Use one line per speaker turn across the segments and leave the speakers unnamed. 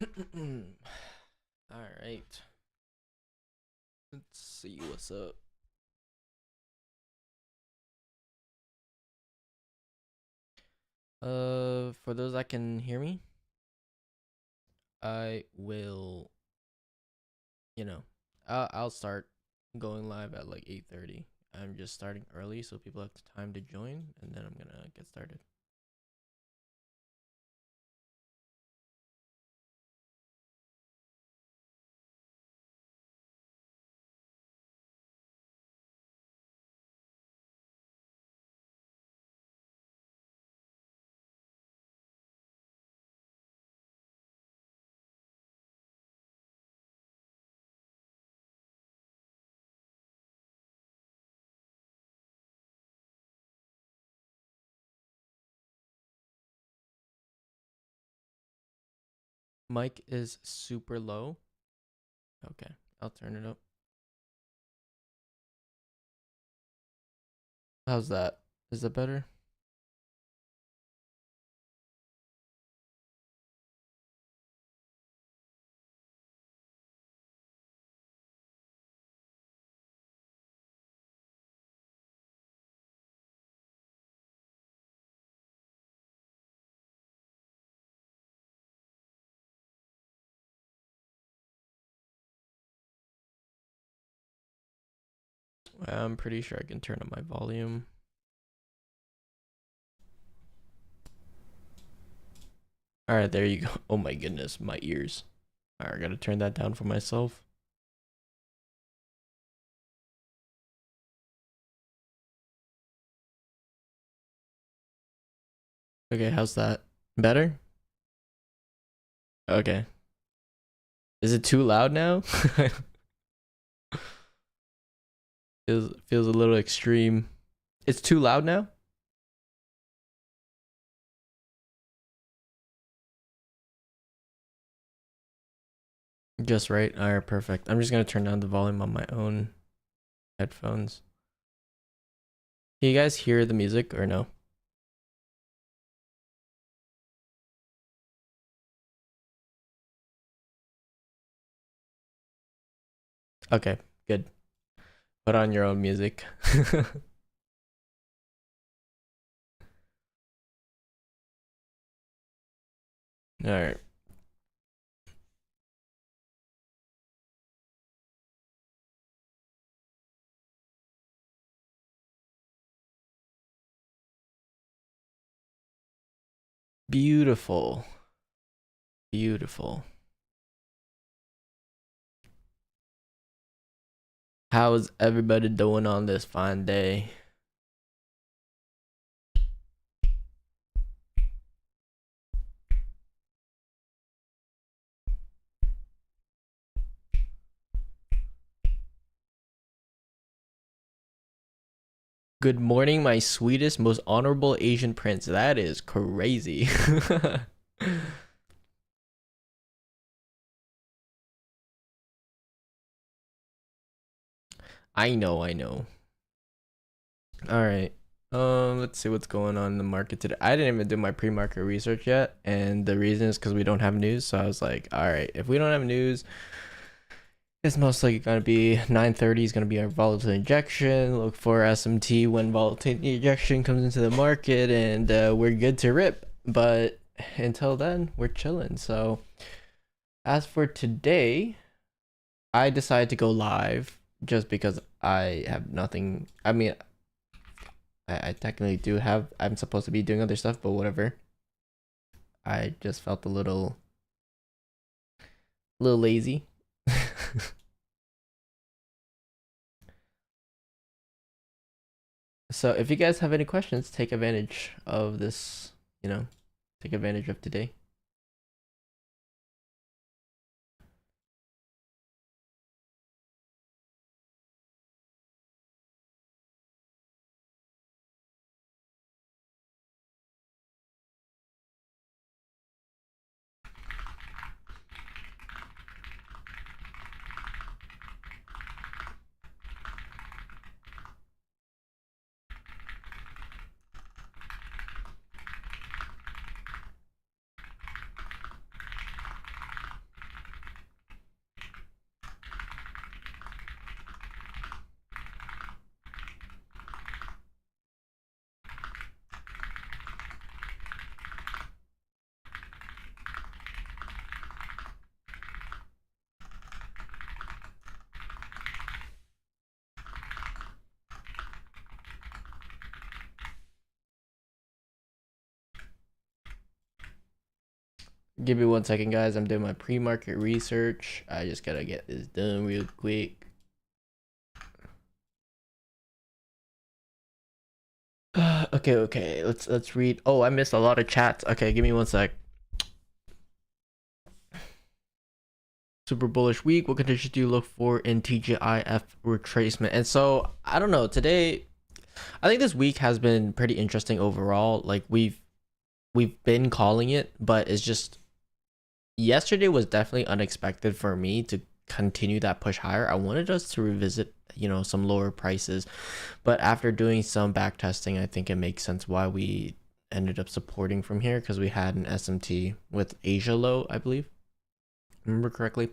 All right. Let's see what's up. For those that can hear me, I will, I'll start going live at like 8:30. I'm just starting early so people have time to join, and then I'm gonna get started. Mic is super low. Okay, I'll turn it up. How's that? Is that better? I'm pretty sure I can turn up my volume. All right, there you go. Oh my goodness, my ears. All right, I gotta turn that down for myself. Okay, how's that? Better? Okay. Is it too loud now? feels a little extreme. It's too loud now? Just right. All right, perfect. I'm just gonna turn down the volume on my own headphones. Can you guys hear the music or no? Okay, good. Put on your own music. All right. Beautiful. Beautiful. How's everybody doing on this fine day? Good morning, my sweetest, most honorable Asian prince. That is crazy. I know, I know. All right. Let's see what's going on in the market today. I didn't even do my pre-market research yet, and the reason is because we don't have news. So I was like, all right, if we don't have news, it's most likely gonna be 9:30 is gonna be our volatile injection. Look for SMT when volatile injection comes into the market, and we're good to rip. But until then, we're chilling. So as for today, I decided to go live just because I have nothing. I mean, I technically do have. I'm supposed to be doing other stuff, but whatever. I just felt a little lazy. So if you guys have any questions, take advantage of this. Take advantage of today. Give me 1 second, guys. I'm doing my pre-market research. I just gotta get this done real quick. Okay. Let's read. Oh, I missed a lot of chats. Okay, give me 1 sec. Super bullish week. What conditions do you look for in TGIF retracement? And so I don't know. Today, I think this week has been pretty interesting overall. Like we've been calling it, but it's just yesterday was definitely unexpected for me to continue that push higher. I wanted us to revisit, some lower prices, but after doing some back testing, I think it makes sense why we ended up supporting from here, because we had an SMT with Asia low, I believe, remember correctly,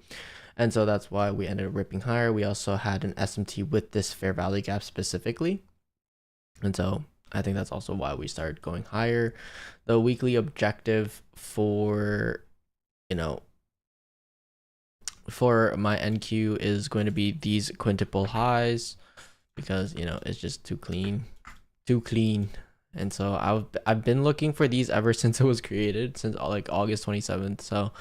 and so that's why we ended up ripping higher. We also had an SMT with this fair value gap specifically, and so I think that's also why we started going higher. The weekly objective for for my NQ is going to be these quintuple highs, because it's just too clean. And so I've been looking for these ever since it was created, since like August 27th. So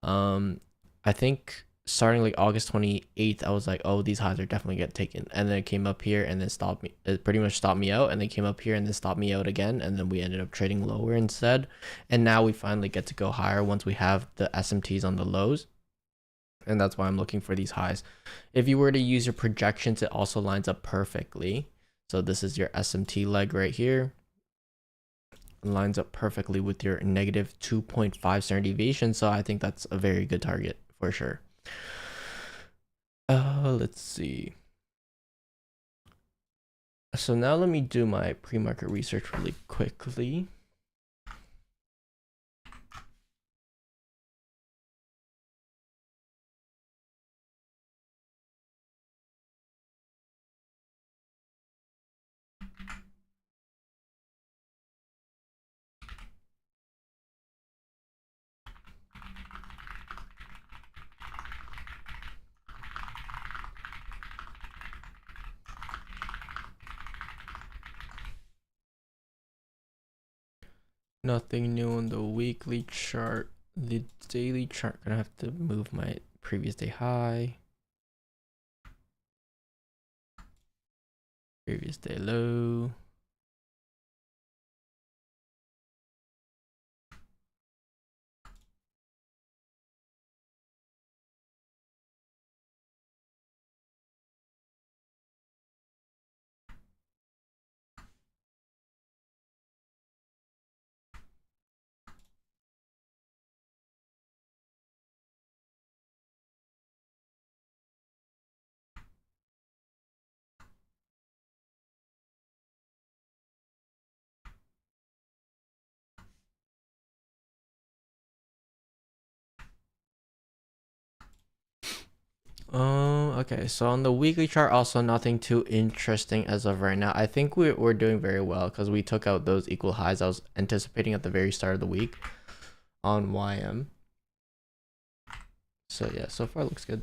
I think starting like August 28th, I was like, oh, these highs are definitely get taken, and then it came up here and then stopped me. It pretty much stopped me out, and then came up here and then stopped me out again, and then we ended up trading lower instead. And now we finally get to go higher once we have the SMTs on the lows, and that's why I'm looking for these highs. If you were to use your projections, it also lines up perfectly. So this is your SMT leg right here. It lines up perfectly with your negative 2.5 standard deviation. So I think that's a very good target for sure. Let's see. So now let me do my pre-market research really quickly. Nothing new on the weekly chart. The daily chart, gonna have to move my previous day high, previous day low. Okay, so on the weekly chart, also nothing too interesting as of right now. I think we're doing very well because we took out those equal highs I was anticipating at the very start of the week on YM. So yeah, so far looks good.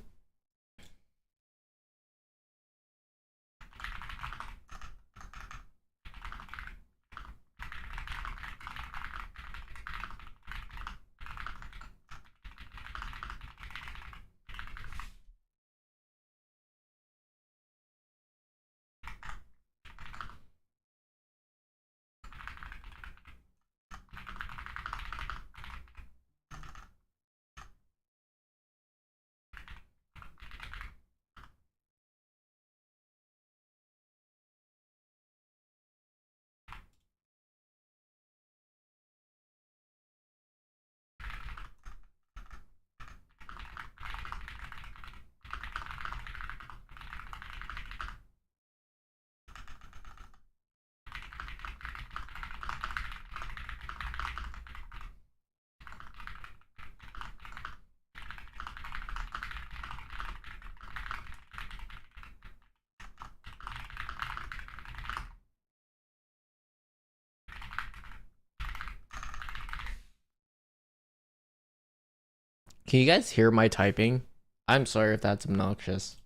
Can you guys hear my typing? I'm sorry if that's obnoxious.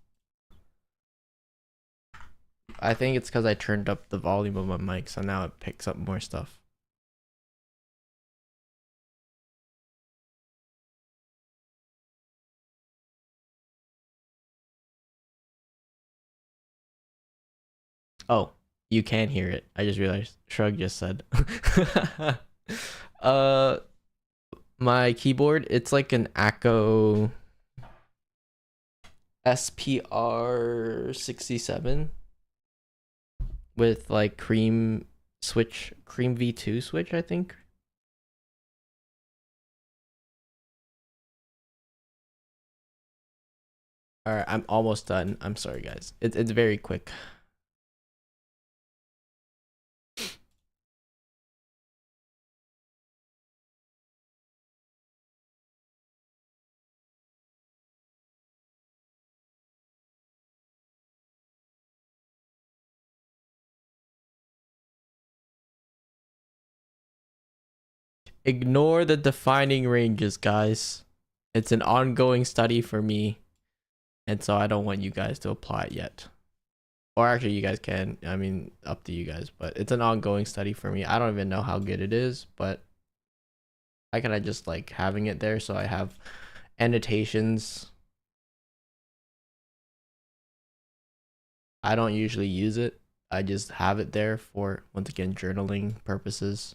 I think it's because I turned up the volume of my mic, so now it picks up more stuff. Oh, you can hear it. I just realized Shrug just said. uh, my keyboard, it's like an Acco SPR67 with like cream V2 switch, I think. All right, I'm almost done. I'm sorry, guys. It's very quick. Ignore the defining ranges, guys. It's an ongoing study for me, and so I don't want you guys to apply it yet. Or actually, you guys can. I mean, up to you guys. But it's an ongoing study for me. I don't even know how good it is, but I kind of just like having it there so I have annotations. I don't usually use it. I just have it there for, once again, journaling purposes.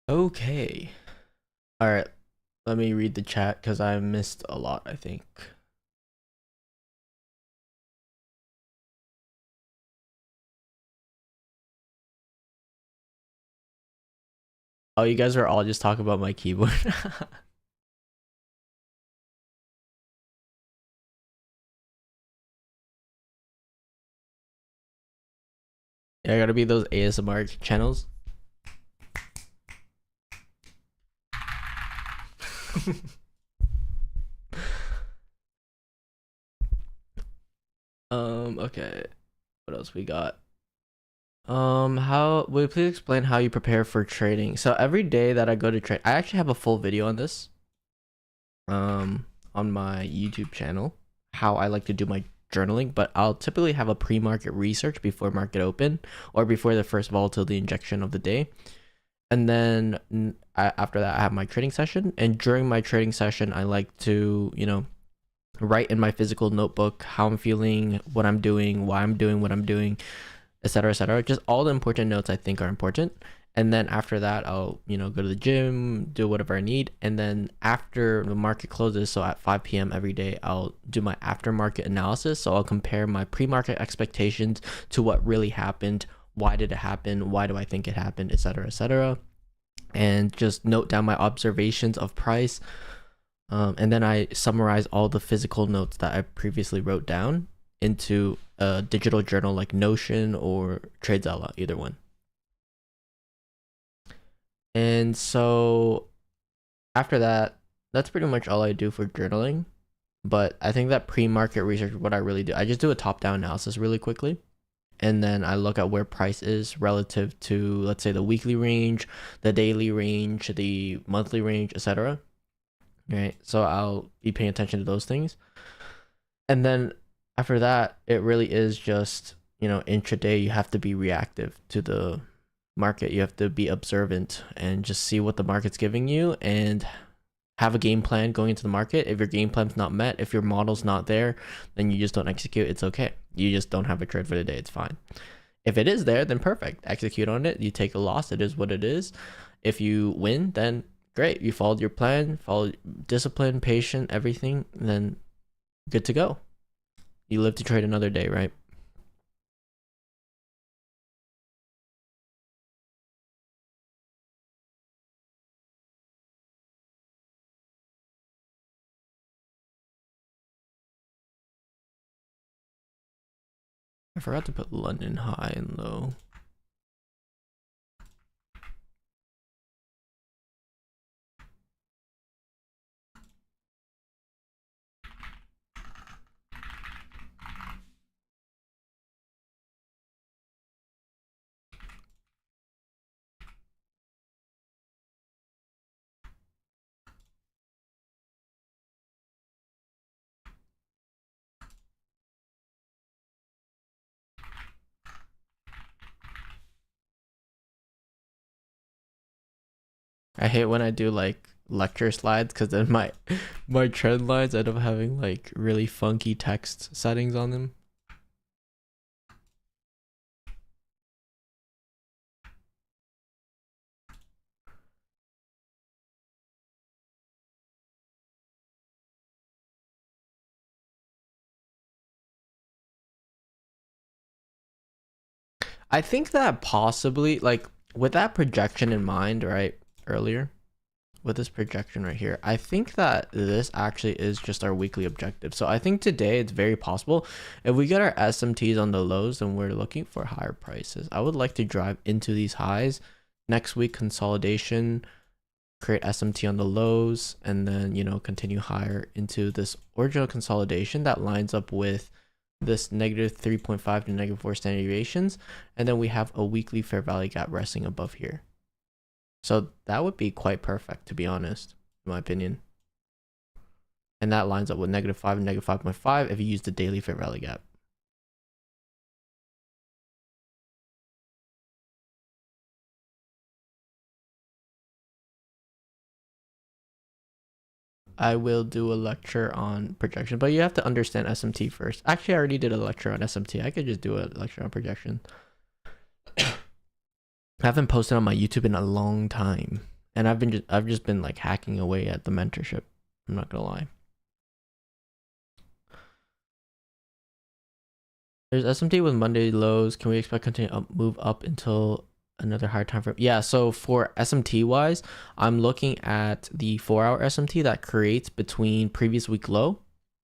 Okay. All right. Let me read the chat because I missed a lot, I think. Oh, you guys are all just talking about my keyboard. Yeah, I gotta be those ASMR channels. Okay. What else we got? How will you please explain how you prepare for trading? So every day that I go to trade, I actually have a full video on this. On my YouTube channel, how I like to do my journaling, but I'll typically have a pre-market research before market open or before the first volatility injection of the day. And then after that, I have my trading session. And during my trading session, I like to, write in my physical notebook how I'm feeling, what I'm doing, why I'm doing what I'm doing, etc., etc. Just all the important notes I think are important. And then after that, I'll, go to the gym, do whatever I need. And then after the market closes, so at 5 p.m. every day, I'll do my aftermarket analysis. So I'll compare my pre-market expectations to what really happened. Why did it happen? Why do I think it happened, etc., etc. And just note down my observations of price. And then I summarize all the physical notes that I previously wrote down into a digital journal like Notion or TradeZella, either one. And so after that, that's pretty much all I do for journaling. But I think that pre-market research, what I really do, I just do a top-down analysis really quickly. And then I look at where price is relative to, let's say, the weekly range, the daily range, the monthly range, etc. Right. So I'll be paying attention to those things. And then after that, it really is just, intraday, you have to be reactive to the market. You have to be observant and just see what the market's giving you and have a game plan going into the market. If your game plan's not met, if your model's not there, then you just don't execute. It's okay. You just don't have a trade for the day. It's fine. If it is there, then perfect. Execute on it. You take a loss. It is what it is. If you win, then great. You followed your plan, followed discipline, patient, everything, then good to go. You live to trade another day, right? I forgot to put London high and low. I hate when I do like lecture slides because then my trend lines end up having like really funky text settings on them. I think that possibly like with that projection in mind, right? Earlier, with this projection right here, I think that this actually is just our weekly objective. So I think today it's very possible if we get our SMTs on the lows and we're looking for higher prices. I would like to drive into these highs. Next week consolidation, create SMT on the lows, and then, you know, continue higher into this original consolidation that lines up with this negative 3.5 to negative 4 standard deviations. And then we have a weekly fair value gap resting above here. So that would be quite perfect, to be honest, in my opinion. And that lines up with negative 5 and negative 5.5 if you use the daily fair value gap. I will do a lecture on projection, but you have to understand SMT first. Actually, I already did a lecture on SMT. I could just do a lecture on projection. I haven't posted on my YouTube in a long time, and I've just been like hacking away at the mentorship. I'm not gonna lie. There's SMT with Monday lows. Can we expect continue move up until another higher time frame? Yeah, so for SMT wise, I'm looking at the 4-hour SMT that creates between previous week low,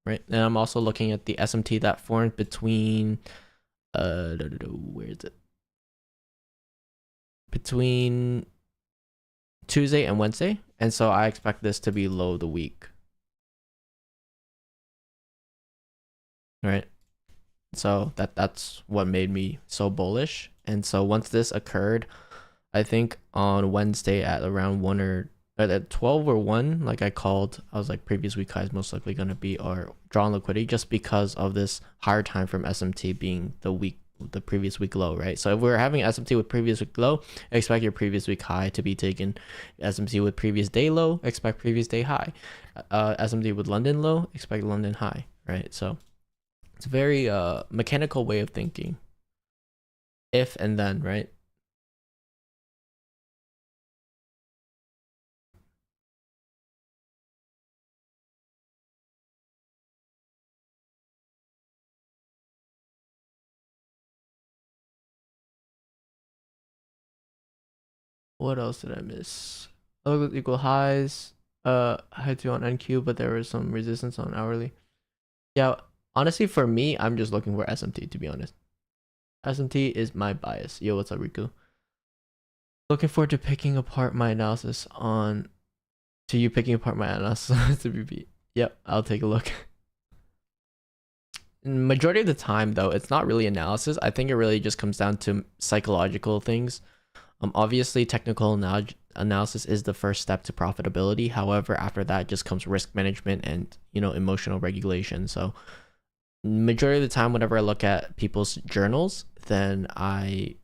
right? And I'm also looking at the SMT that formed between where is it? Between Tuesday and Wednesday. And so I expect this to be low of the week. Right? So that's what made me so bullish. And so once this occurred, I think on Wednesday at around 1 or at 12 or 1, like I was like previous week highs most likely going to be our draw on liquidity just because of this higher time from SMT being the previous week low, right? So if we're having SMT with previous week low, expect your previous week high to be taken. SMT with previous day low, expect previous day high. SMT with London low, expect London high, right? So it's a very mechanical way of thinking. If and then, right? What else did I miss? Look equal highs. I had to on NQ, but there was some resistance on hourly. Yeah, honestly, for me, I'm just looking for SMT, to be honest. SMT is my bias. Yo, what's up, Riku? Looking forward to picking apart my analysis on to you picking apart my analysis to BB. Yep, I'll take a look. Majority of the time though, it's not really analysis. I think it really just comes down to psychological things. Obviously technical analysis is the first step to profitability. However, after that just comes risk management and, you know, emotional regulation. So majority of the time whenever I look at people's journals, then I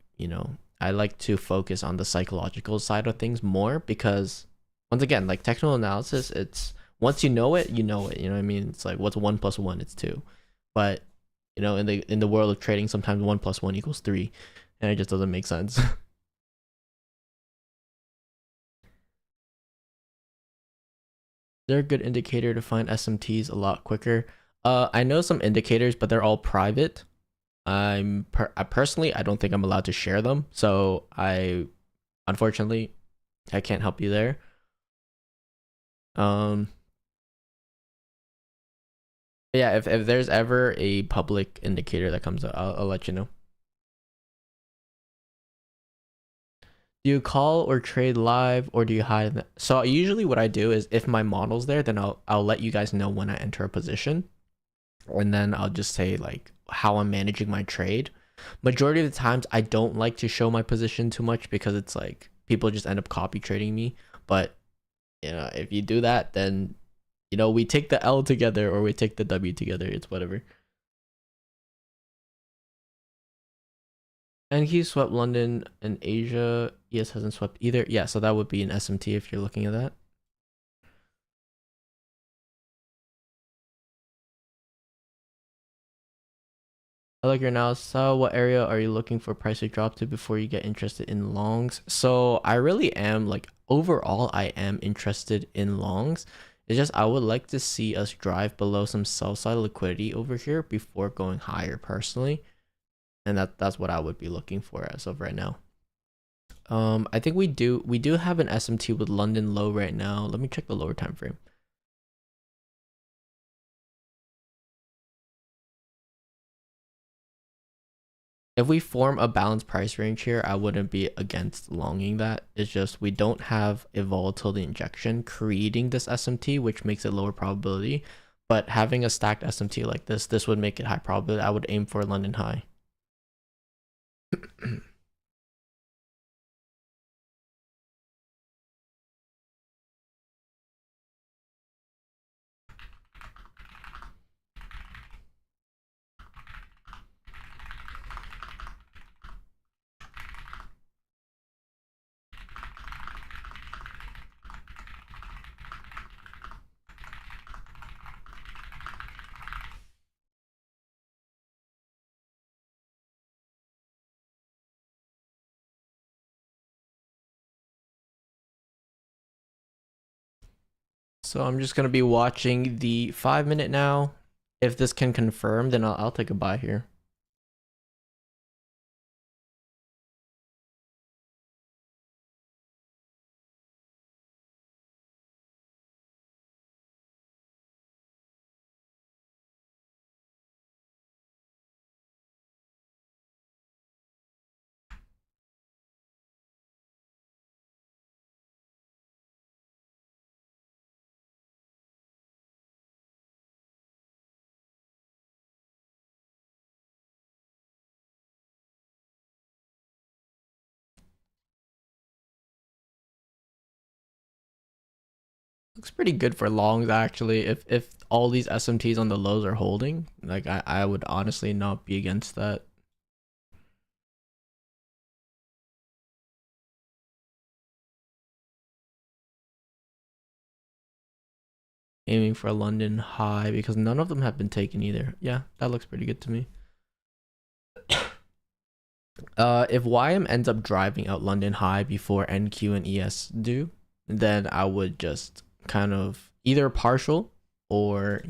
like to focus on the psychological side of things more, because once again, like technical analysis, it's once you know it, you know it. You know what I mean? It's like what's 1 + 1? It's 2. But you know, in the world of trading, sometimes 1 + 1 = 3, and it just doesn't make sense. They're a good indicator to find SMTs a lot quicker. I know some indicators, but they're all private. I personally, I don't think I'm allowed to share them, so unfortunately, I can't help you there. Yeah, if there's ever a public indicator that comes out, I'll let you know. Do you call or trade live, or do you hide them? So usually what I do is if my model's there, then I'll let you guys know when I enter a position, and then I'll just say like how I'm managing my trade. Majority of the times I don't like to show my position too much because it's like people just end up copy trading me. But you know, if you do that, then you know, we take the L together or we take the W together. It's whatever. NQ swept London and Asia. ES hasn't swept either. Yeah, so that would be an SMT if you're looking at that. I like your analysis. So what area are you looking for price to drop to before you get interested in longs? So I really am like overall I am interested in longs. It's just I would like to see us drive below some sell side liquidity over here before going higher personally. And that's what I would be looking for as of right now. I think we do have an SMT with London low right now. Let me check the lower time frame. If we form a balanced price range here, I wouldn't be against longing that. It's just we don't have a volatility injection creating this SMT, which makes it lower probability. But having a stacked SMT like this would make it high probability. I would aim for London high. So I'm just gonna be watching the 5 minute now. If this can confirm, then I'll take a buy here. Looks pretty good for longs actually. If all these SMTs on the lows are holding, like I would honestly not be against that. Aiming for a London high because none of them have been taken either. Yeah, that looks pretty good to me. If YM ends up driving out London high before NQ and ES do, then I would just kind of either partial or,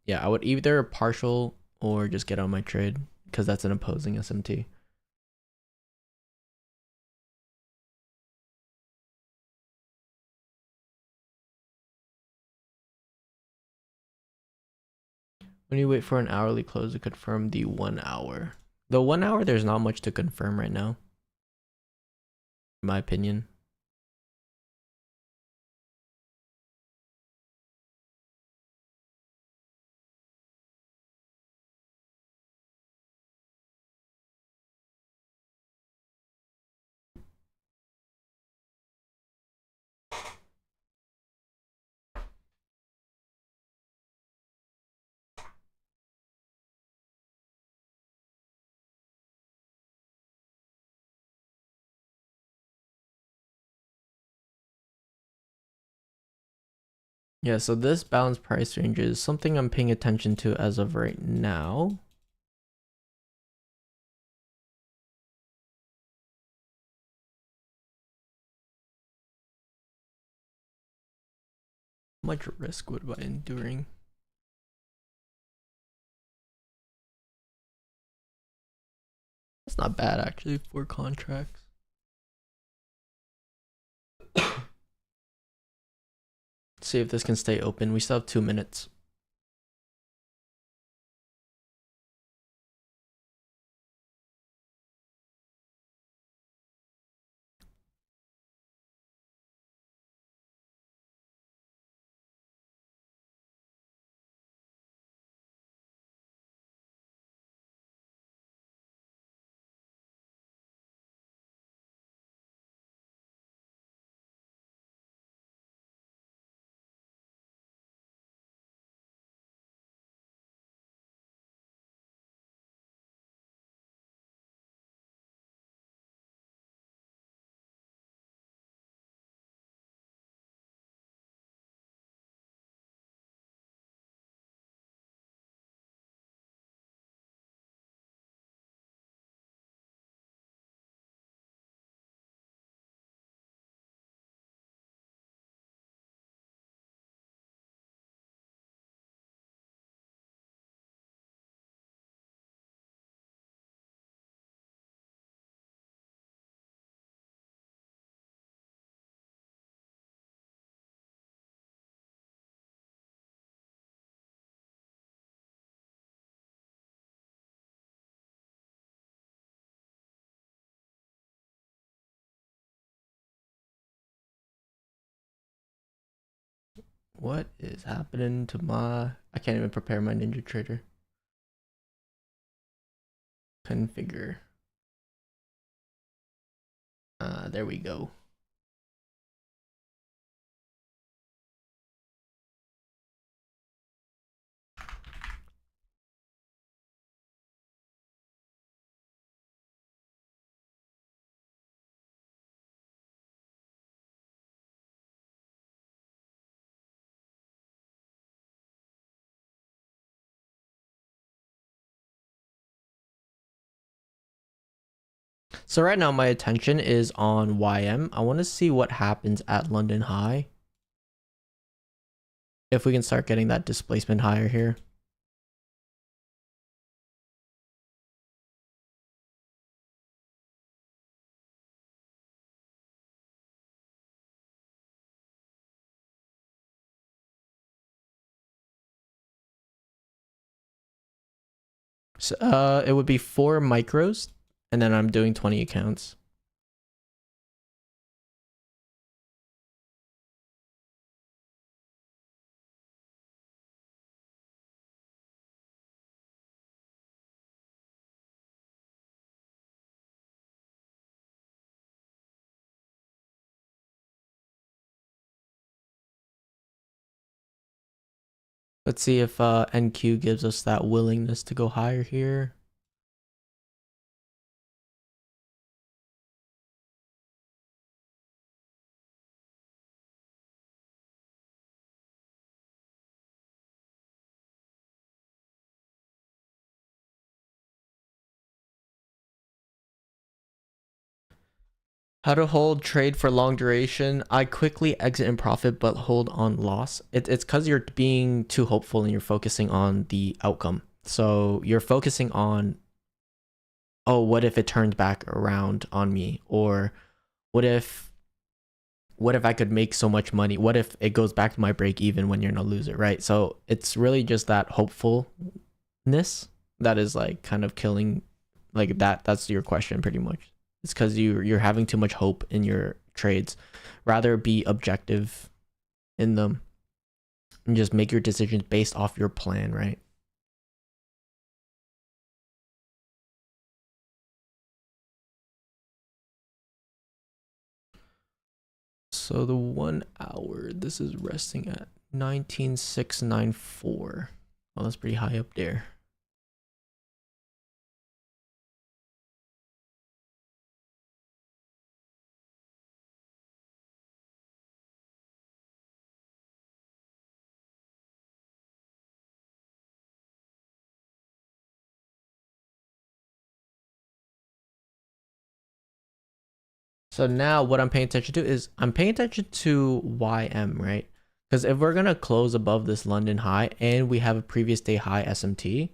yeah, I would either partial or just get on my trade because that's an opposing SMT. When you wait for an hourly close to confirm the 1 hour. The 1 hour, there's not much to confirm right now, in my opinion. Yeah, so this balanced price range is something I'm paying attention to as of right now. How much risk would I enduring? That's not bad actually for contracts. See if this can stay open. We still have 2 minutes. What is happening to my... I can't even prepare my Ninja Trader. Configure. There we go. So right now my attention is on YM. I want to see what happens at London High. If we can start getting that displacement higher here. So, it would be 4 micros, and then I'm doing 20 accounts. Let's see if NQ gives us that willingness to go higher here. How to hold trade for long duration. I quickly exit in profit, but hold on loss. It's because you're being too hopeful and you're focusing on the outcome. So you're focusing on, oh, what if it turned back around on me? Or what if I could make so much money? What if it goes back to my break even when you're in a loser, right? So it's really just that hopefulness that is like kind of killing, like that's your question pretty much. It's because you're having too much hope in your trades. Rather be objective in them and just make your decisions based off your plan, right? So the 1 hour, this is resting at 19,694. Well, that's pretty high up there. So now what I'm paying attention to is I'm paying attention to YM, right? Because if we're going to close above this London high and we have a previous day high SMT,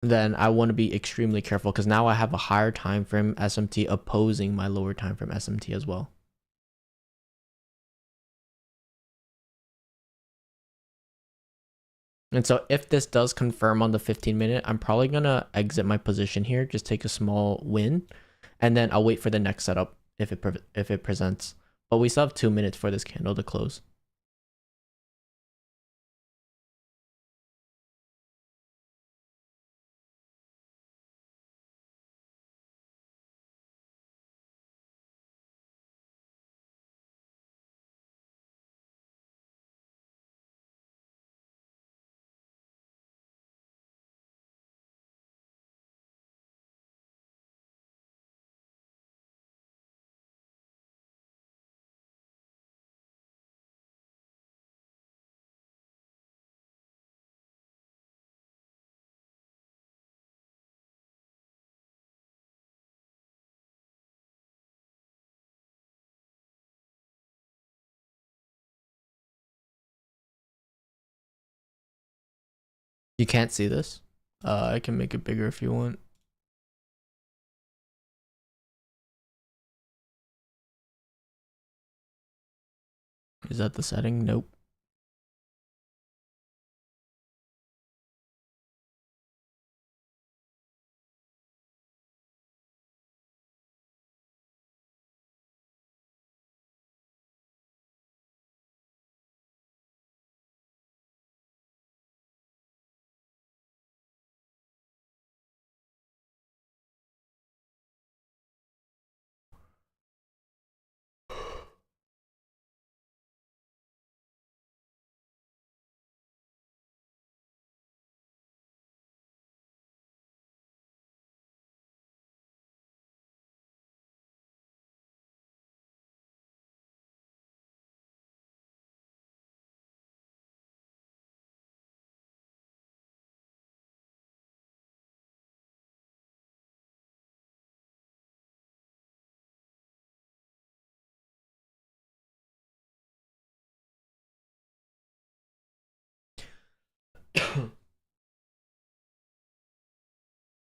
then I want to be extremely careful because now I have a higher time frame SMT opposing my lower time frame SMT as well. And so if this does confirm on the 15-minute, I'm probably going to exit my position here, just take a small win, and then I'll wait for the next setup if it presents. But we still have 2 minutes for this candle to close. You can't see this. I can make it bigger if you want. Is that the setting? Nope.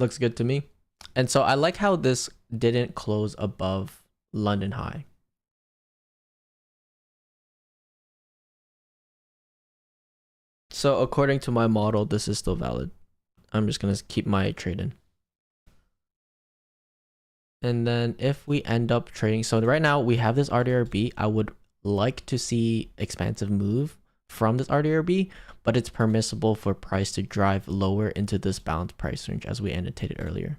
Looks good to me. And so I like how this didn't close above London high. So according to my model, this is still valid. I'm just gonna keep my trade in. And then if we end up trading, so right now we have this RDRB. I would like to see expansive move from this RDRB, but it's permissible for price to drive lower into this balanced price range as we annotated earlier.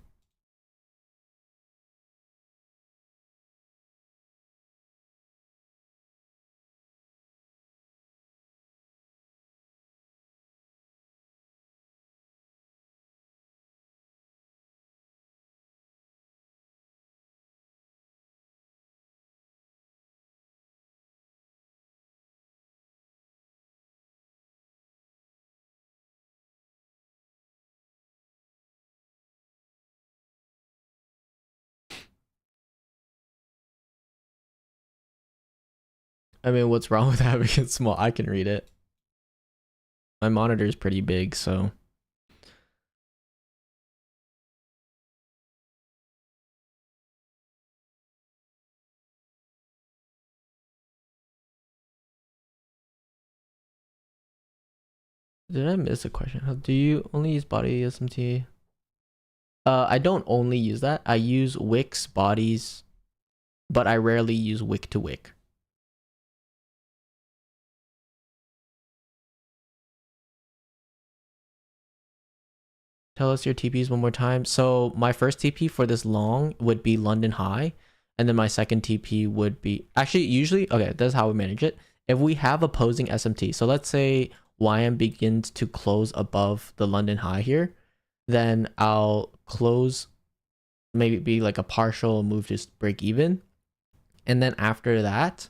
I mean, what's wrong with having it small? I can read it. My monitor is pretty big, so. Did I miss a question? How do you only use body SMT? I don't only use that. I use wicks, bodies, but I rarely use wick to wick. Tell us your TPs one more time. So my first TP for this long would be London high, and then my second TP would be actually usually okay. That's how we manage it. If we have opposing SMT, so let's say YM begins to close above the London high here, then I'll close, maybe be like a partial move to break even, and then after that,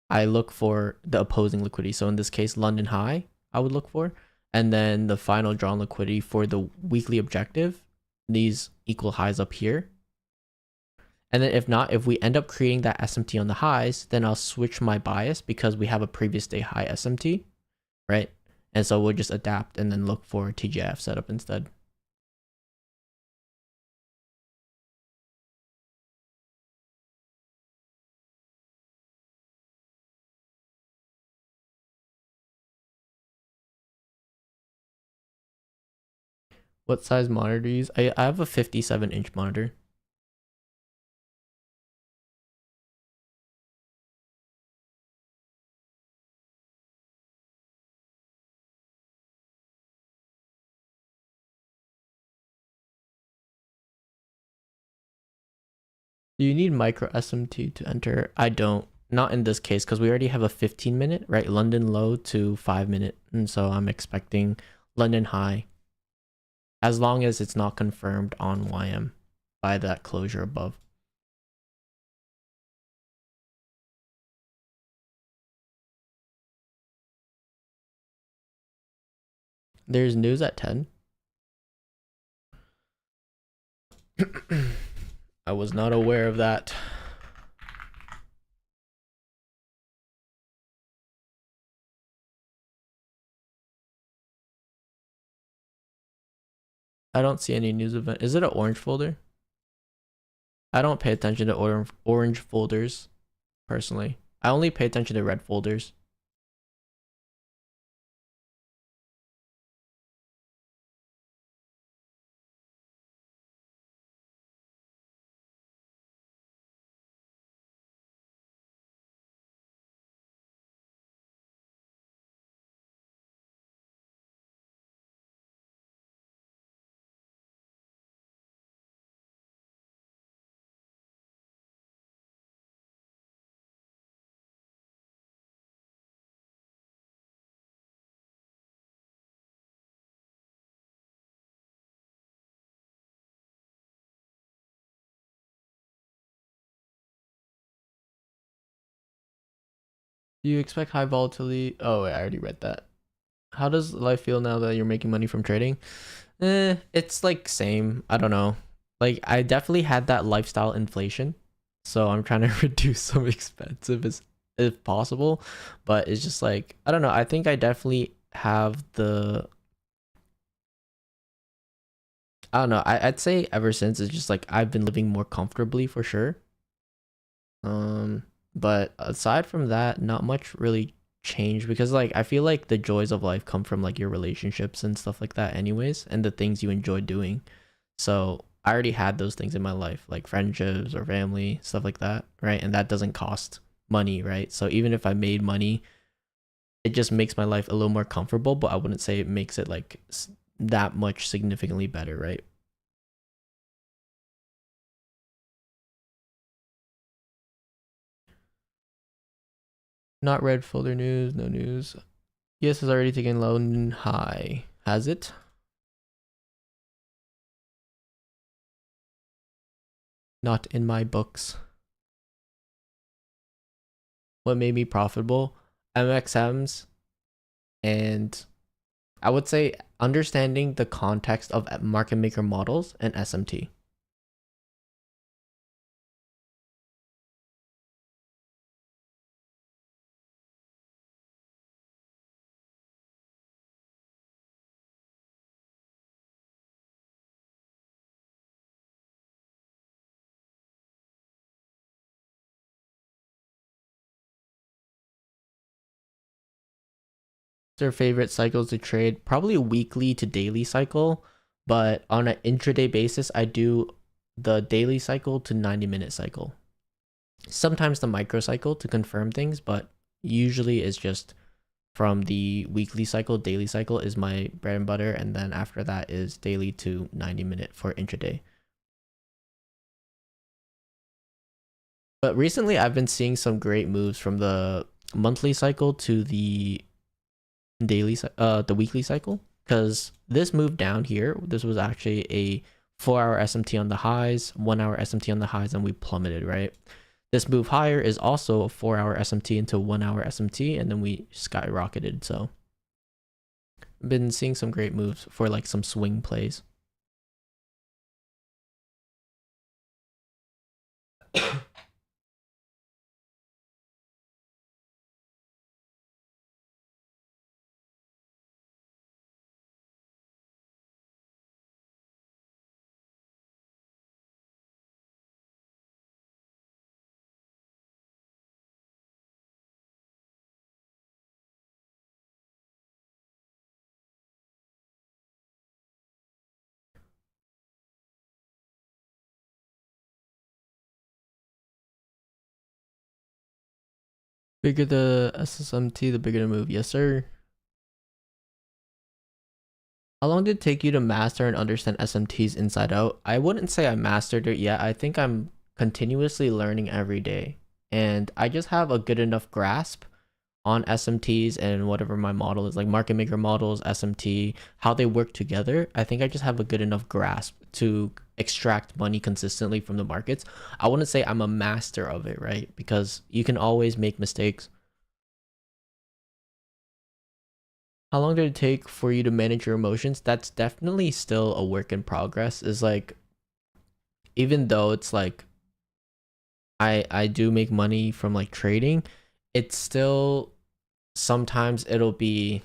I look for the opposing liquidity. So in this case, London high, I would look for, and then the final drawn liquidity for the weekly objective, these equal highs up here. And then if not, if we end up creating that SMT on the highs, then I'll switch my bias because we have a previous day high SMT, right? And so we'll just adapt and then look for TGIF setup instead. What size monitor do you use? I have a 57-inch monitor. Do you need micro SMT to enter? I don't. Not in this case because we already have a 15-minute, right? London low to 5-minute. And so I'm expecting London high as long as it's not confirmed on YM by that closure above. There's news at 10. I was not aware of that. I don't see any news event. Is it an orange folder? I don't pay attention to orange folders personally. I only pay attention to red folders. Do you expect high volatility? Oh, wait, I already read that. How does life feel now that you're making money from trading? It's like same. I don't know. Like I definitely had that lifestyle inflation, so I'm trying to reduce some expenses as if possible. But it's just like I don't know. I think I definitely have the. I don't know. I'd say ever since it's just like I've been living more comfortably for sure. Um, but aside from that, not much really changed because like I feel like the joys of life come from like your relationships and stuff like that anyways, and the things you enjoy doing. So I already had those things in my life, like friendships or family, stuff like that, right? And that doesn't cost money, right? So even if I made money, it just makes my life a little more comfortable, but I wouldn't say it makes it like that much significantly better, right? Not red folder news, no news. Yes, has already taken low and high. Has it? Not in my books. What made me profitable? MXMs, and I would say understanding the context of market maker models and SMT. Their favorite cycles to trade? Probably weekly to daily cycle, but on an intraday basis, I do the daily cycle to 90-minute cycle. Sometimes the microcycle to confirm things, but usually it's just from the weekly cycle. Daily cycle is my bread and butter, and then after that is daily to 90-minute for intraday. But recently I've been seeing some great moves from the monthly cycle to the weekly cycle, because this move down here, this was actually a 4-hour SMT on the highs, 1-hour SMT on the highs, and we plummeted, right? This move higher is also a 4-hour SMT into 1-hour SMT, and then we skyrocketed. So I've been seeing some great moves for like some swing plays. Bigger the SSMT, the bigger the move. Yes, sir. How long did it take you to master and understand SMTs inside out? I wouldn't say I mastered it yet. I think I'm continuously learning every day. And I just have a good enough grasp on SMTs and whatever my model is, like market maker models, SMT, how they work together. I think I just have a good enough grasp to extract money consistently from the markets. I wouldn't say I'm a master of it, right? Because you can always make mistakes. How long did it take for you to manage your emotions? That's definitely still a work in progress. Is like, even though it's like I do make money from like trading, it's still sometimes it'll be,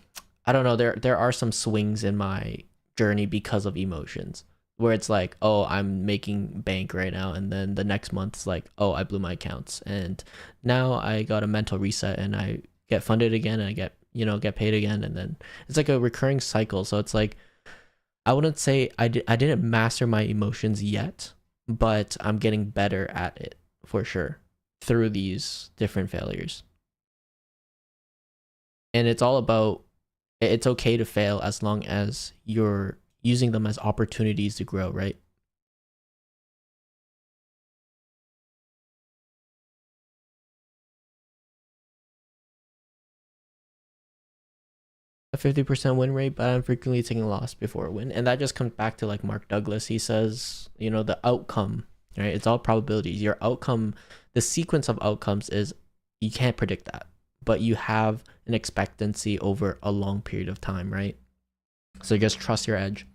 I don't know, there are some swings in my journey because of emotions, where it's like, oh, I'm making bank right now, and then the next month it's like, oh, I blew my accounts, and now I got a mental reset and I get funded again and I get, get paid again, and then it's like a recurring cycle. So it's like, I wouldn't say I didn't master my emotions yet, but I'm getting better at it for sure through these different failures. And it's all about, it's okay to fail as long as you're using them as opportunities to grow, right? A 50% win rate, but I'm frequently taking loss before a win. And that just comes back to like Mark Douglas. He says, the outcome, right? It's all probabilities. Your outcome, the sequence of outcomes is, you can't predict that, but you have an expectancy over a long period of time, right? So just trust your edge.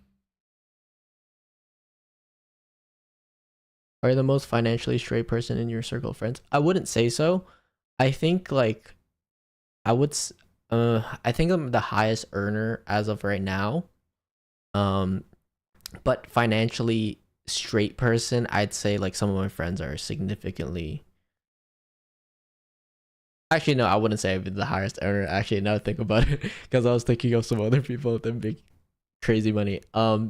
Are you the most financially straight person in your circle of friends? I wouldn't say so. I think like I would I think I'm the highest earner as of right now. Um But financially straight person, I'd say like some of my friends are significantly. Actually, no, I wouldn't say I'd be the highest earner. Actually, now I think about it, because I was thinking of some other people with them big crazy money. I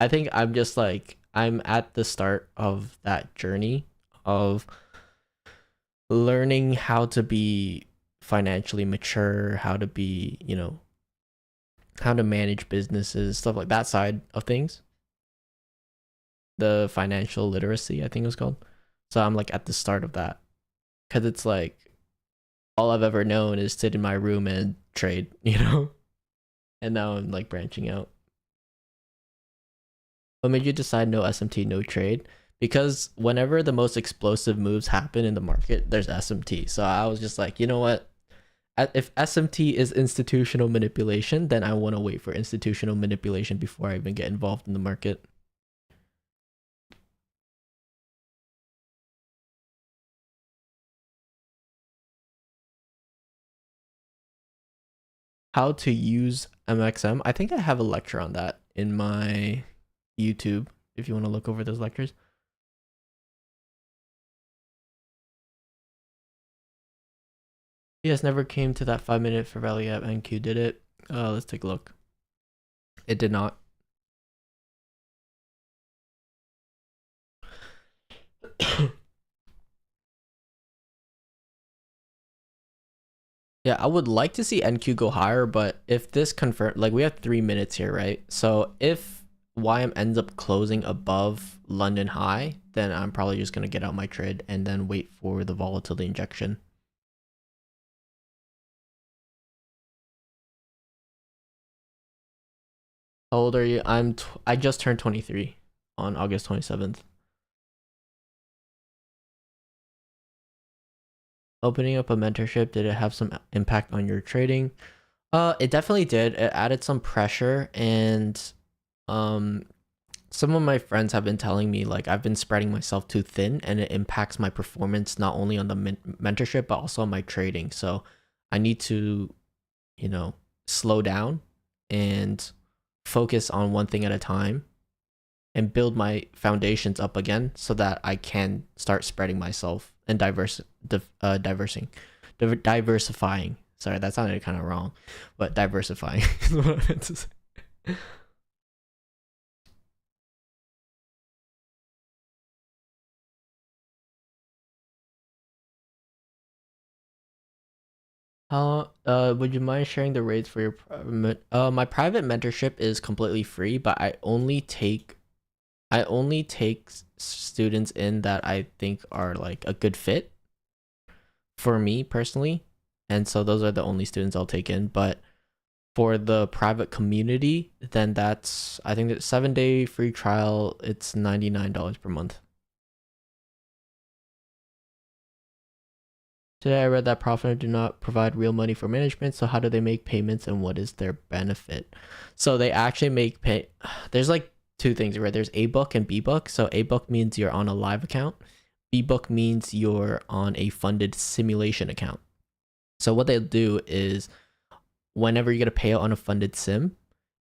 think I'm just like I'm at the start of that journey of learning how to be financially mature, how to be, how to manage businesses, stuff like that side of things. The financial literacy, I think it was called. So I'm like at the start of that, because it's like all I've ever known is sit in my room and trade, And now I'm like branching out. What made you decide no SMT, no trade? Because whenever the most explosive moves happen in the market, there's SMT. So I was just like, you know what? If SMT is institutional manipulation, then I want to wait for institutional manipulation before I even get involved in the market. How to use MXM? I think I have a lecture on that in my YouTube if you want to look over those lectures. You guys never came to that 5 minute for value at NQ, did it? Let's take a look. It did not. Yeah, I would like to see NQ go higher, but if this confirm, like we have 3 minutes here, right? So if YM ends up closing above London high, then I'm probably just gonna get out my trade and then wait for the volatility injection. How old are you? I just turned 23 on August 27th. Opening up a mentorship, did it have some impact on your trading? It definitely did. It added some pressure, and um some of my friends have been telling me like I've been spreading myself too thin, and it impacts my performance not only on the mentorship but also on my trading. So I need to, you know, slow down and focus on one thing at a time and build my foundations up again so that I can start spreading myself and diversifying. Sorry, that sounded kind of wrong, but diversifying is what I meant to say. How would you mind sharing the rates for your my private mentorship is completely free, but I only take students in that I think are like a good fit for me personally. And so those are the only students I'll take in, but for the private community, then that's I think that 7 day free trial, it's $99 per month. Today I read that Profit do not provide real money for management, so how do they make payments and what is their benefit? So they actually make pay. There's like two things, right? There's A book and B book. So A book means you're on a live account. B book means you're on a funded simulation account. So what they'll do is whenever you get a payout on a funded sim,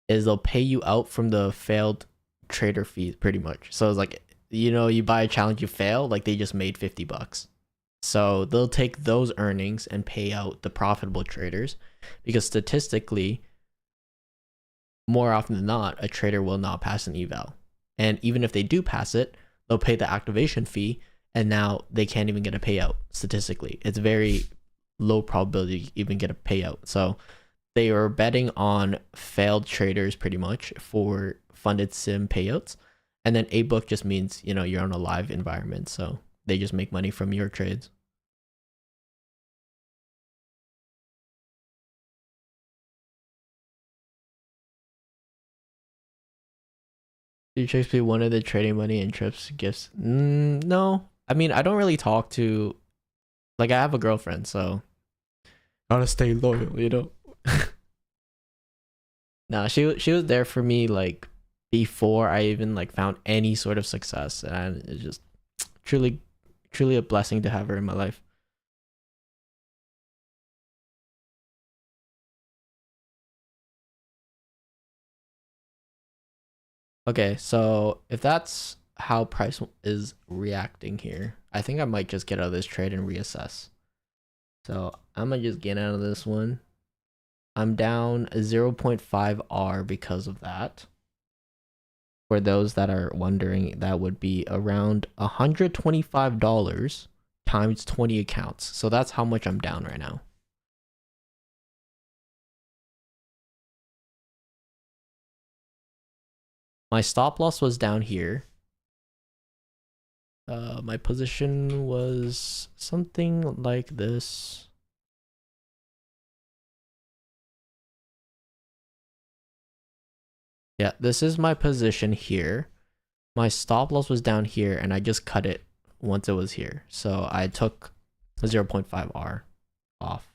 is they'll pay you out from the failed trader fee pretty much. So it's like, you buy a challenge, you fail, like they just made $50. So they'll take those earnings and pay out the profitable traders, because statistically, more often than not, a trader will not pass an eval. And even if they do pass it, they'll pay the activation fee, and now they can't even get a payout statistically. It's very low probability to even get a payout. So they are betting on failed traders pretty much for funded sim payouts. And then A book just means, you're on a live environment. So they just make money from your trades. Do Chase be one of the trading money and trips gifts? No. I mean, I don't really talk to, like, I have a girlfriend, so gotta stay loyal. Nah, she was there for me like before I even like found any sort of success, and it's just truly, truly a blessing to have her in my life. Okay, so if that's how price is reacting here, I think I might just get out of this trade and reassess. So I'm gonna just get out of this one. I'm down 0.5 R because of that. For those that are wondering, that would be around $125 times 20 accounts. So that's how much I'm down right now. My stop loss was down here. My position was something like this. Yeah, this is my position here. My stop loss was down here and I just cut it once it was here. So I took 0.5 R off.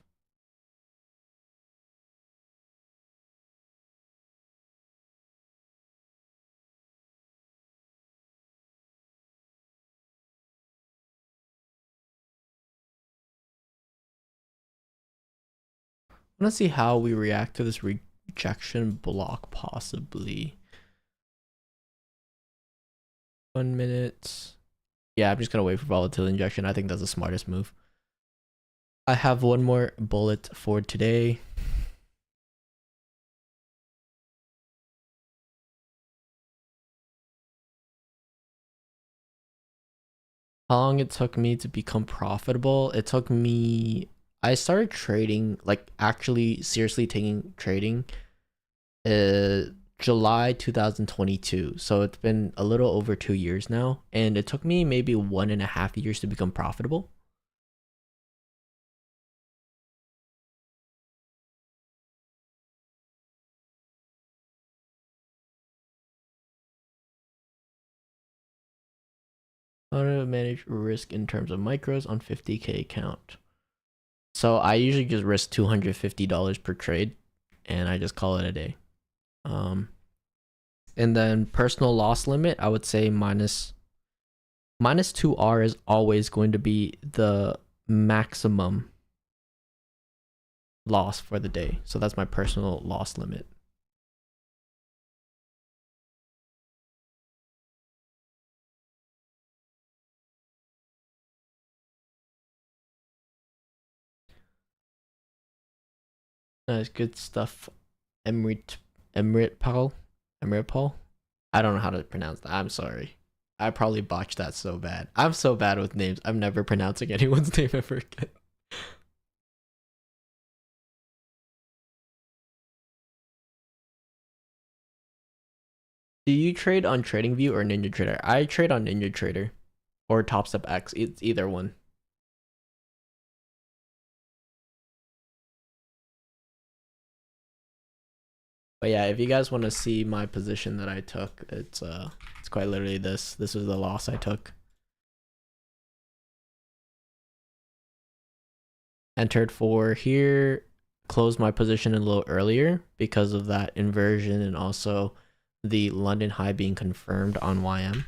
Let's see how we react to this rejection block possibly. 1 minute. Yeah, I'm just gonna wait for volatility injection. I think that's the smartest move. I have one more bullet for today. How long it took me to become profitable? It took me, I started trading, like actually seriously taking trading July 2022. So it's been a little over 2 years now, and it took me maybe 1.5 years to become profitable. How to manage risk in terms of micros on 50K account. So I usually just risk $250 per trade, and I just call it a day. And then personal loss limit, I would say minus 2R is always going to be the maximum loss for the day. So that's my personal loss limit. Nice, good stuff. Emrit Paul. I don't know how to pronounce that. I'm sorry. I probably botched that so bad. I'm so bad with names. I'm never pronouncing anyone's name ever again. Do you trade on TradingView or NinjaTrader? I trade on NinjaTrader or TopStepX. It's either one. But yeah, if you guys want to see my position that I took, it's quite literally this. This was the loss I took. Entered for here, closed my position a little earlier because of that inversion and also the London high being confirmed on YM.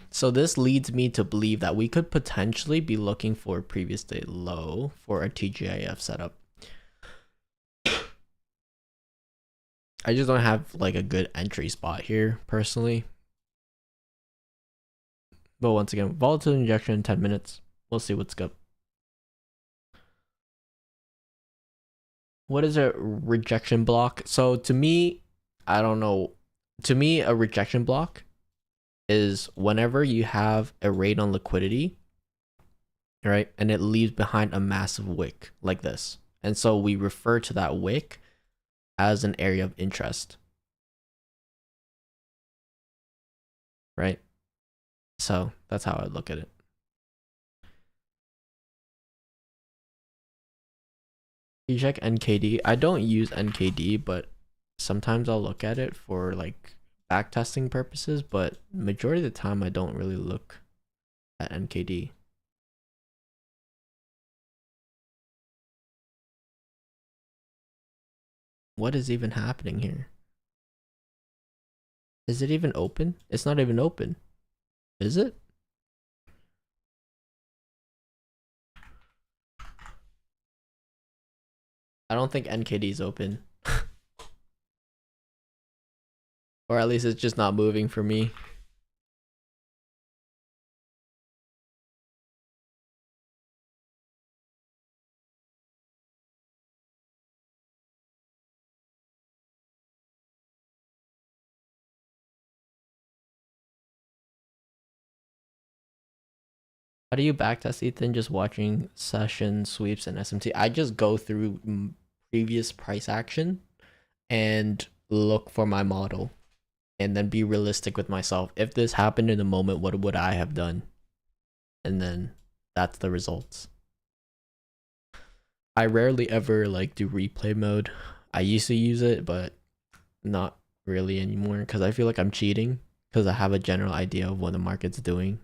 So this leads me to believe that we could potentially be looking for a previous day low for a TGIF setup. I just don't have like a good entry spot here personally. But once again, volatility injection in 10 minutes. We'll see what's up. What is a rejection block? So to me, I don't know. To me, a rejection block is whenever you have a rate on liquidity, right? And it leaves behind a massive wick like this. And so we refer to that wick as an area of interest, right? So that's how I look at it. You check NKD. I don't use NKD, but sometimes I'll look at it for like back testing purposes, but majority of the time I don't really look at NKD. What is even happening here? Is it even open? It's not even open. Is it? I don't think NKD is open. Or at least it's just not moving for me. How do you backtest, Ethan? Just watching session sweeps and SMT. I just go through previous price action and look for my model and then be realistic with myself. If this happened in the moment, what would I have done? And then that's the results. I rarely ever like do replay mode. I used to use it, but not really anymore because I feel like I'm cheating because I have a general idea of what the market's doing.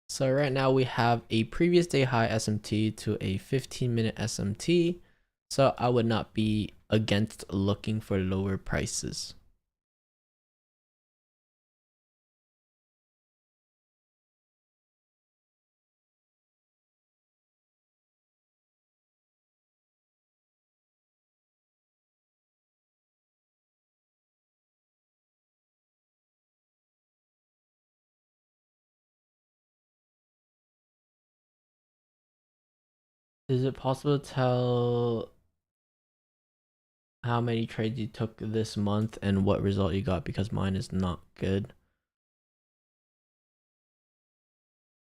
So right now we have a previous day high SMT to a 15-minute SMT. So I would not be against looking for lower prices. Is it possible to tell how many trades you took this month and what result you got? Because mine is not good.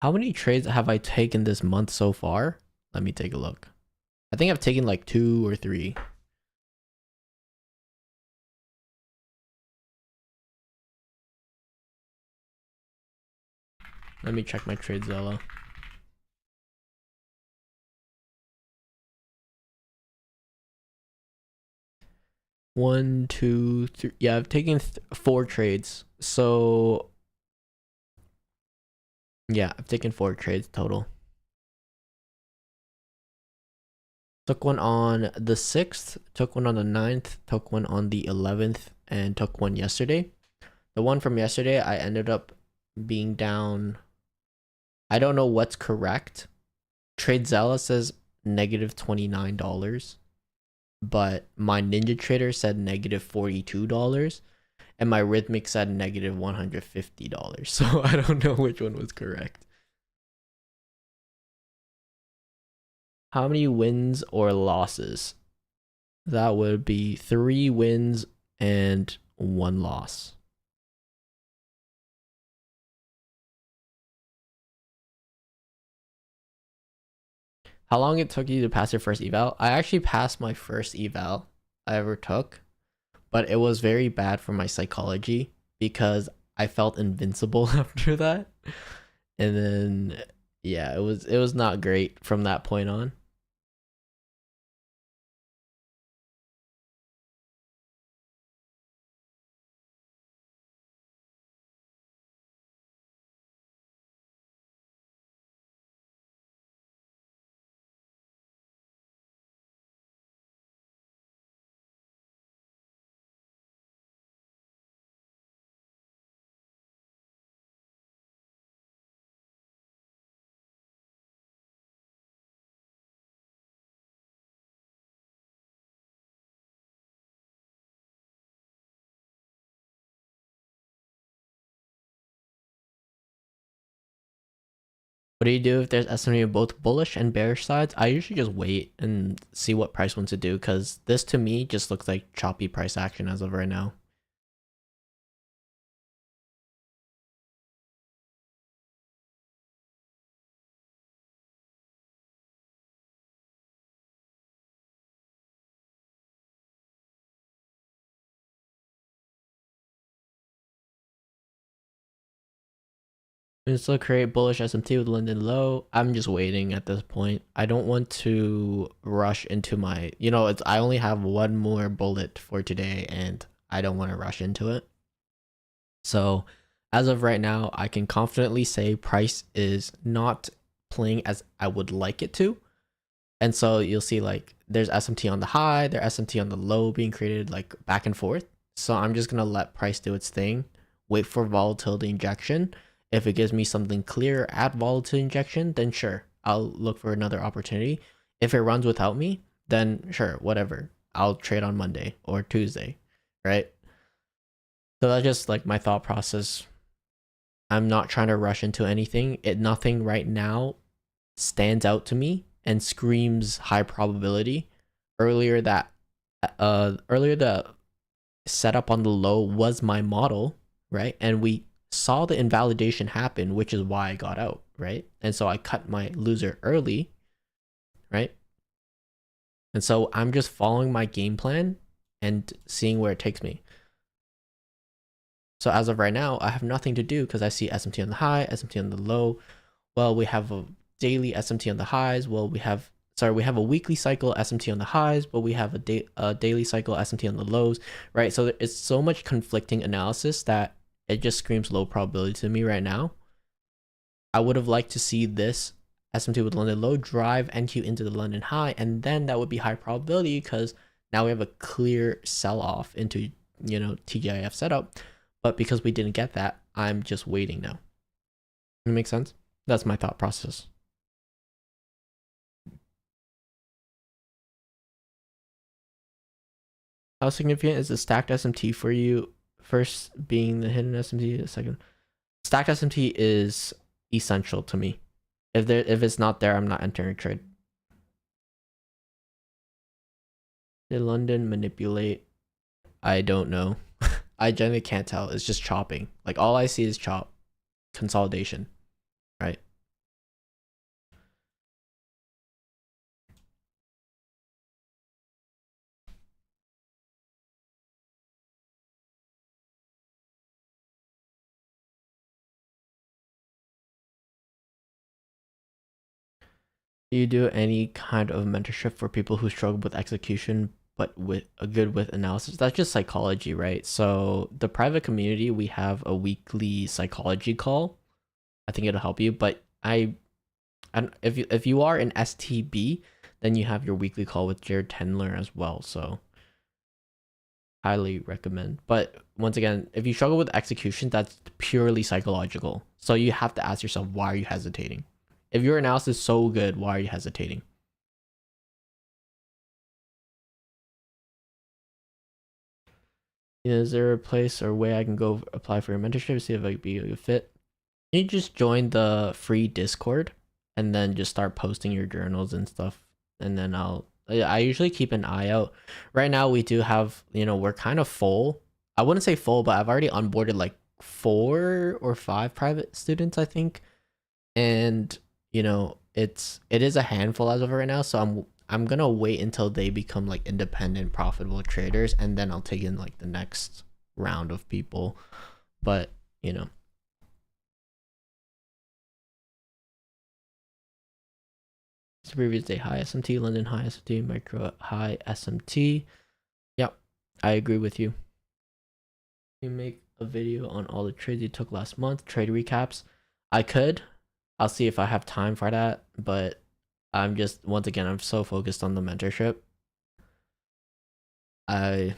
How many trades have I taken this month so far? Let me take a look. I think I've taken like 2 or 3. Let me check my trade Zella. One, two, three. Yeah, I've taken 4 trades. So yeah, I've taken 4 trades total. Took one on the 6th, took one on the 9th, took one on the 11th, and took one yesterday. The one from yesterday, I ended up being down. I don't know what's correct. TradeZella says negative $29, but my Ninja Trader said negative $42, and my Rhythmic said negative $150. So I don't know which one was correct. How many wins or losses? That would be 3 wins and 1 loss. How long it took you to pass your first eval? I actually passed my first eval I ever took, but it was very bad for my psychology because I felt invincible after that. And then yeah, it was not great from that point on. What do you do if there's estimated of both bullish and bearish sides? I usually just wait and see what price wants to do because this to me just looks like choppy price action as of right now. And still create bullish SMT with London low. I'm just waiting at this point. I don't want to rush into my, it's I only have one more bullet for today and I don't want to rush into it. So as of right now, I can confidently say price is not playing as I would like it to. And so you'll see like there's SMT on the high, there's SMT on the low being created like back and forth. So I'm just gonna let price do its thing, wait for volatility injection. If it gives me something clear at volatility injection, then sure, I'll look for another opportunity. If it runs without me, then sure, whatever. I'll trade on Monday or Tuesday, right? So that's just like my thought process. I'm not trying to rush into anything. Nothing right now stands out to me and screams high probability. Earlier the setup on the low was my model, right? And we saw the invalidation happen, which is why I got out, right? And so I cut my loser early, right? And so I'm just following my game plan and seeing where it takes me. So as of right now, I have nothing to do because I see SMT on the high, SMT on the low. Well, we have a daily SMT on the highs. Well, we have a weekly cycle SMT on the highs, but we have a daily cycle SMT on the lows, right? So it's so much conflicting analysis that it just screams low probability to me right now. I would have liked to see this SMT with London low drive NQ into the London high, and then that would be high probability because now we have a clear sell-off into, TGIF setup. But because we didn't get that, I'm just waiting now. It makes sense? That's my thought process. How significant is the stacked SMT for you? First being the hidden SMT, the second. Stacked SMT is essential to me. If it's not there, I'm not entering a trade. Did London manipulate? I don't know. I generally can't tell. It's just chopping. Like all I see is chop, consolidation, right? Do you do any kind of mentorship for people who struggle with execution but with analysis? That's just psychology, right? So the private community, we have a weekly psychology call. I think it'll help you. But if you are in STB, then you have your weekly call with Jared Tendler as well. So highly recommend. But once again, if you struggle with execution, that's purely psychological. So you have to ask yourself, why are you hesitating? If your analysis is so good, why are you hesitating? Is there a place or way I can go apply for your mentorship, see if I could be a good fit? You just join the free Discord and then just start posting your journals and stuff. And then I usually keep an eye out. Right now we do have, we're kind of full. I wouldn't say full, but I've already onboarded like 4 or 5 private students, I think. And, it is a handful as of right now. So I'm gonna wait until they become like independent, profitable traders, and then I'll take in like the next round of people. But it's the previous day high SMT, London high SMT, micro high SMT. Yep, I agree with you. You make a video on all the trades you took last month, trade recaps. I could. I'll see if I have time for that, but I'm just, once again, I'm so focused on the mentorship. I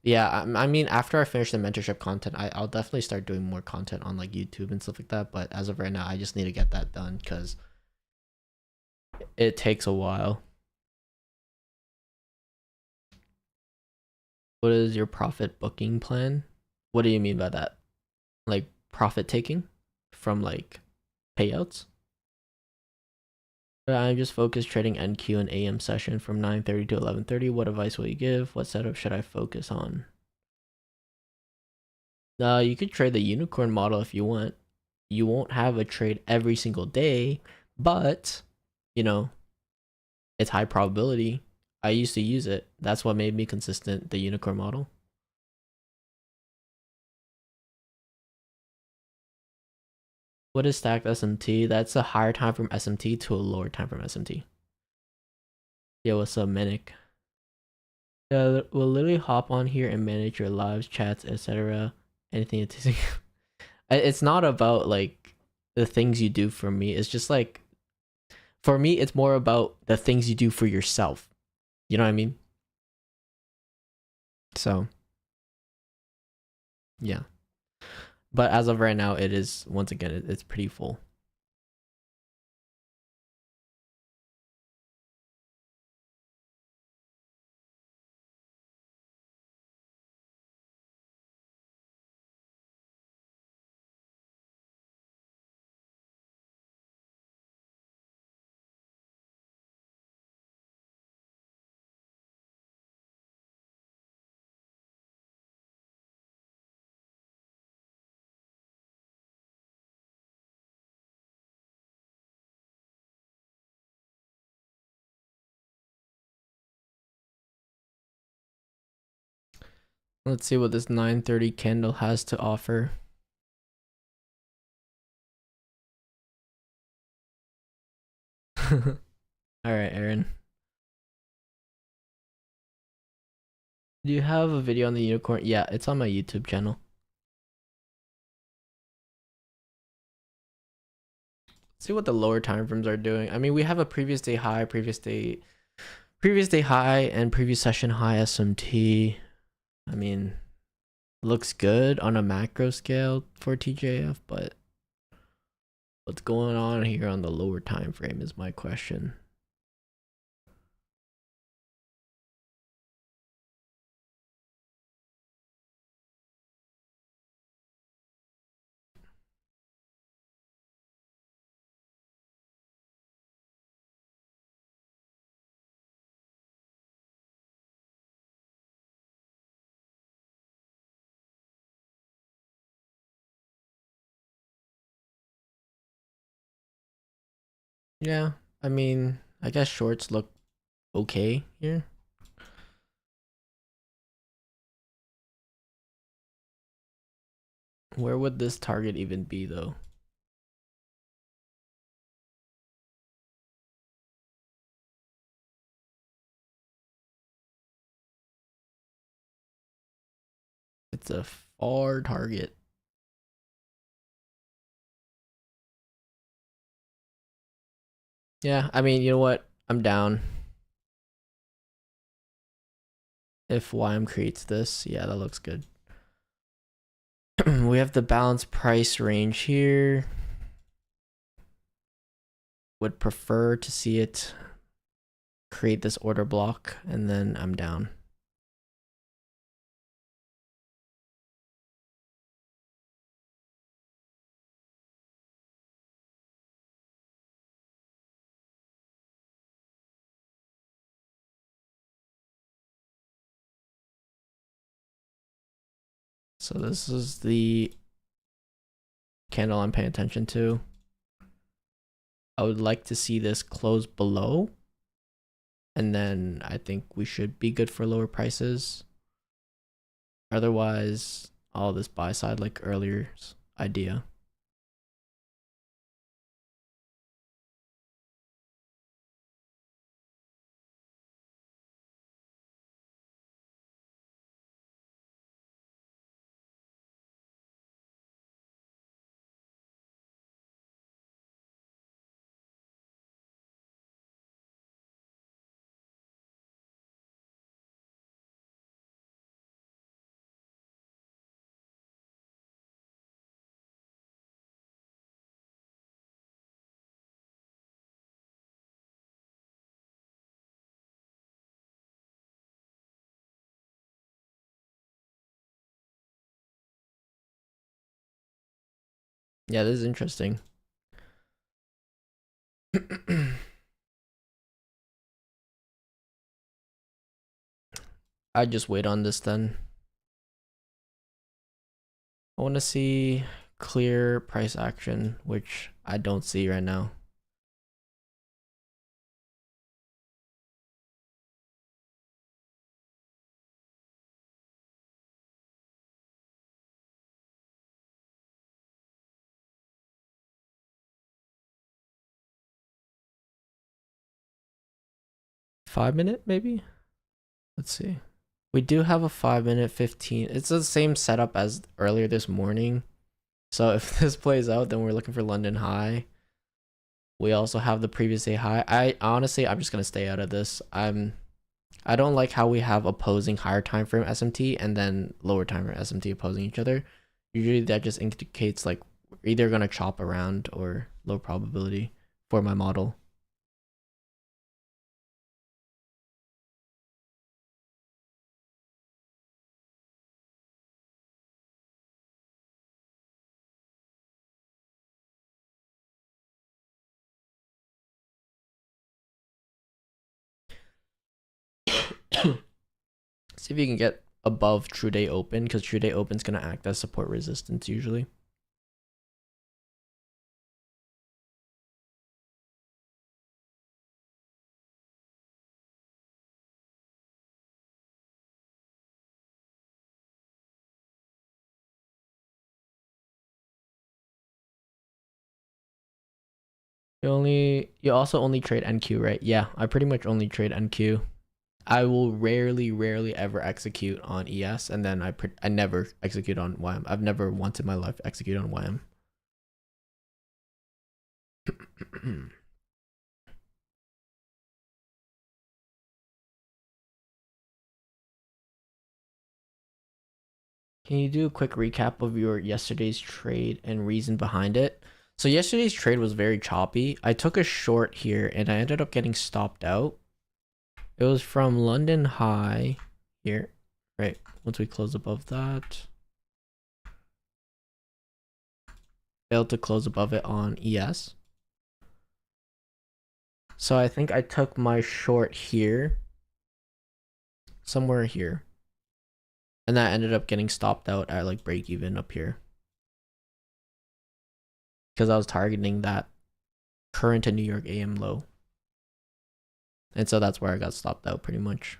mean, after I finish the mentorship content, I'll definitely start doing more content on like YouTube and stuff like that. But as of right now, I just need to get that done because it takes a while. What is your profit booking plan? What do you mean by that? Like profit taking from like payouts? I'm just focused trading NQ and AM session from 9:30 to 11:30. What advice will you give? What setup should I focus on? You could trade the unicorn model if you want. You won't have a trade every single day, but it's high probability. I used to use it. That's what made me consistent, the unicorn model. What is stacked SMT? That's a higher time from SMT to a lower time from SMT. Yo, what's up, Manic? Yeah, we'll literally hop on here and manage your lives, chats, etc. Anything. It's not about like the things you do for me. It's just like, for me, it's more about the things you do for yourself. You know what I mean? So Yeah. But as of right now, it is, once again, it's pretty full. Let's see what this 9:30 candle has to offer. All right, Aaron. Do you have a video on the unicorn? Yeah, it's on my YouTube channel. See what the lower time frames are doing. I mean, we have a previous day high, previous day high, and previous session high SMT. I mean, looks good on a macro scale for TJF, but what's going on here on the lower time frame is my question. Yeah, I mean, I guess shorts look okay here. Where would this target even be though? It's a far target. Yeah, I mean, you know what? I'm down. If YM creates this, yeah, that looks good. We have the balance price range here. Would prefer to see it create this order block, and then I'm down. So this is the candle I'm paying attention to. I would like to see this close below, and then I think we should be good for lower prices. Otherwise, all this buy side like earlier's idea. Yeah, this is interesting. I'd just wait on this then. I want to see clear price action, which I don't see right now. $5-minute maybe? Let's see. We do have a 5-minute 15. It's the same setup as earlier this morning. So if this plays out, then we're looking for London high. We also have the previous day high. I'm just gonna stay out of this. I'm I don't like how we have opposing higher time frame SMT and then lower time frame SMT opposing each other. Usually that just indicates like we're either gonna chop around or low probability for my model. See if you can get above true day open, because true day open is gonna act as support resistance usually. You also only trade NQ, right? Yeah, I pretty much only trade NQ. I will rarely ever execute on ES, and then I never execute on YM. I've never once in my life execute on YM. Can you do a quick recap of your yesterday's trade and reason behind it? So yesterday's trade was very choppy. I took a short here and I ended up getting stopped out. It was from London high here, right? Once we close above that. Failed to close above it on ES. So I think I took my short here, somewhere here. And that ended up getting stopped out at like break even up here. Because I was targeting that current to New York AM low. And so that's where I got stopped out pretty much.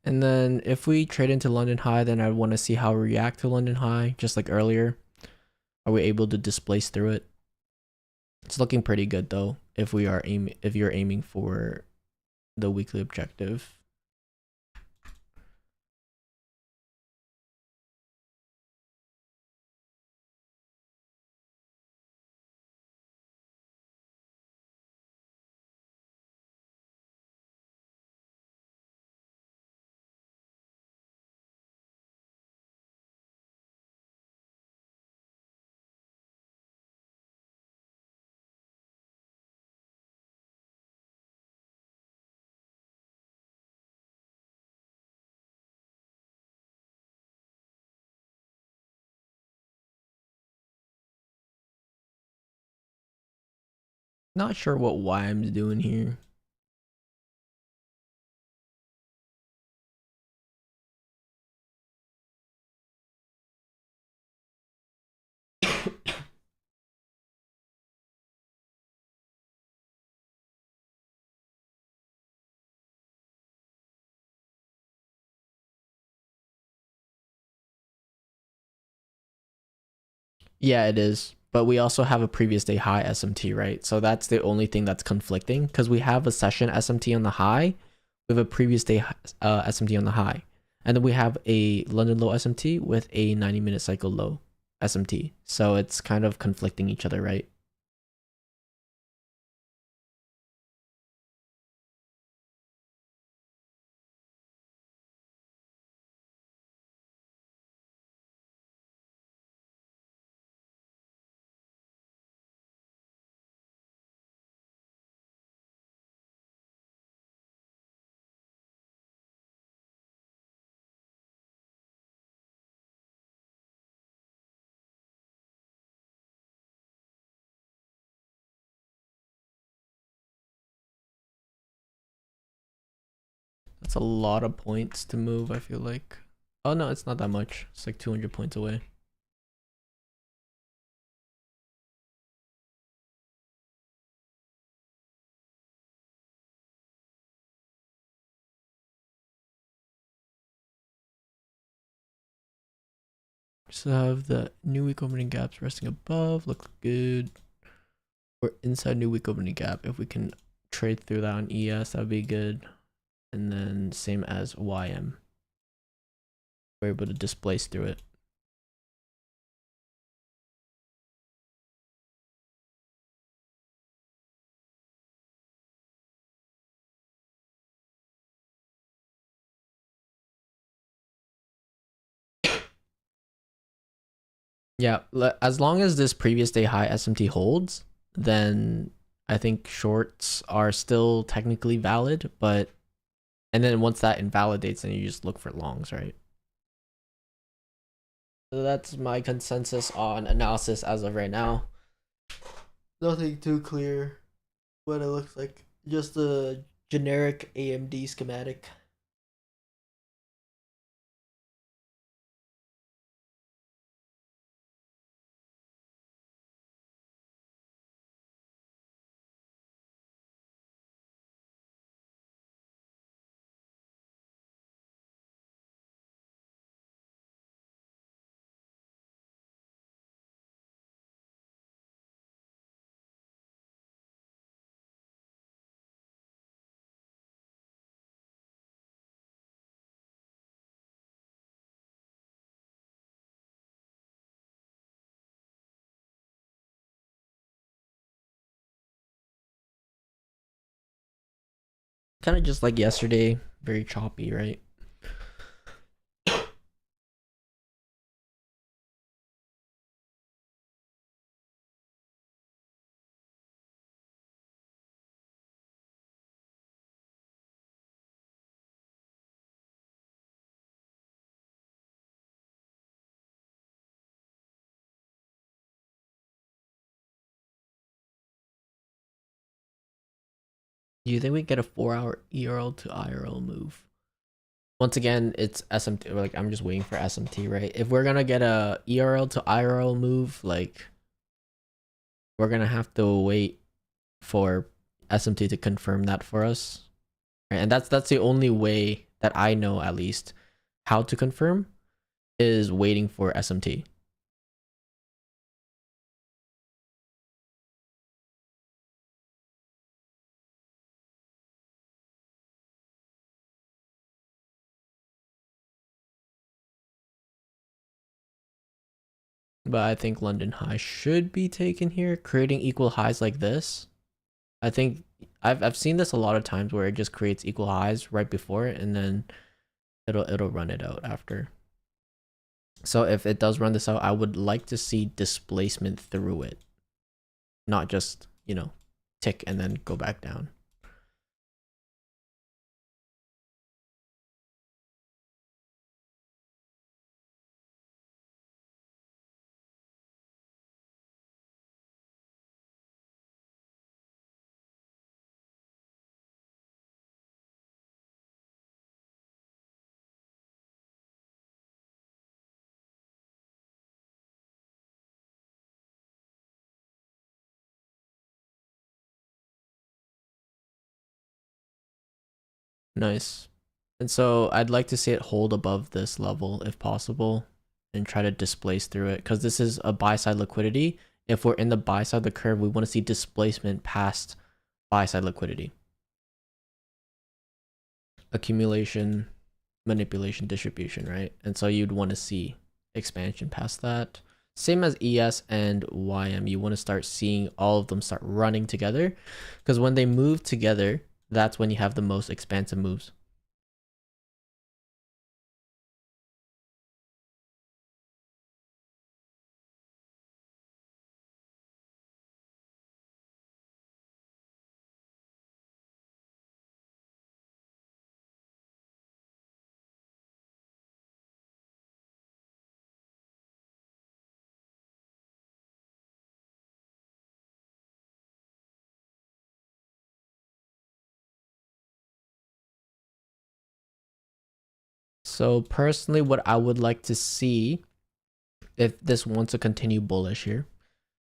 And then if we trade into London high, then I want to see how we react to London high, just like earlier. Are we able to displace through it? It's looking pretty good though, if you're aiming for the weekly objective. Not sure what YM's doing here. Yeah, it is. But we also have a previous day high SMT, right? So that's the only thing that's conflicting, because we have a session SMT on the high, we have a previous day SMT on the high, and then we have a London low SMT with a 90-minute cycle low SMT. So it's kind of conflicting each other, right? That's a lot of points to move, I feel like. Oh no, it's not that much. It's like 200 points away. So have the new week opening gaps resting above, looks good. We're inside new week opening gap. If we can trade through that on ES, that'd be good. And then same as YM. We're able to displace through it. Yeah, as long as this previous day high SMT holds, then I think shorts are still technically valid, but and then once that invalidates, then you just look for longs, right? So that's my consensus on analysis as of right now. Nothing too clear what it looks like. Just a generic AMD schematic. Kind of just like yesterday, very choppy, right? Do you think we get a 4-hour ERL to IRL move? Once again, it's SMT. Like I'm just waiting for SMT, right? If we're gonna get a ERL to IRL move, like we're gonna have to wait for SMT to confirm that for us, right? And that's the only way that I know, at least, how to confirm is waiting for SMT. But I think London high should be taken here, creating equal highs like this. I think I've seen this a lot of times where it just creates equal highs right before it, and then it'll run it out after. So if it does run this out, I would like to see displacement through it, not just, you know, tick and then go back down. Nice. And so I'd like to see it hold above this level if possible and try to displace through it, because this is a buy side liquidity. If we're in the buy side of the curve, we want to see displacement past buy side liquidity. Accumulation, manipulation, distribution, right? And so you'd want to see expansion past that. Same as ES and YM, you want to start seeing all of them start running together, because when they move together, that's when you have the most expansive moves. So personally, what I would like to see, if this wants to continue bullish here,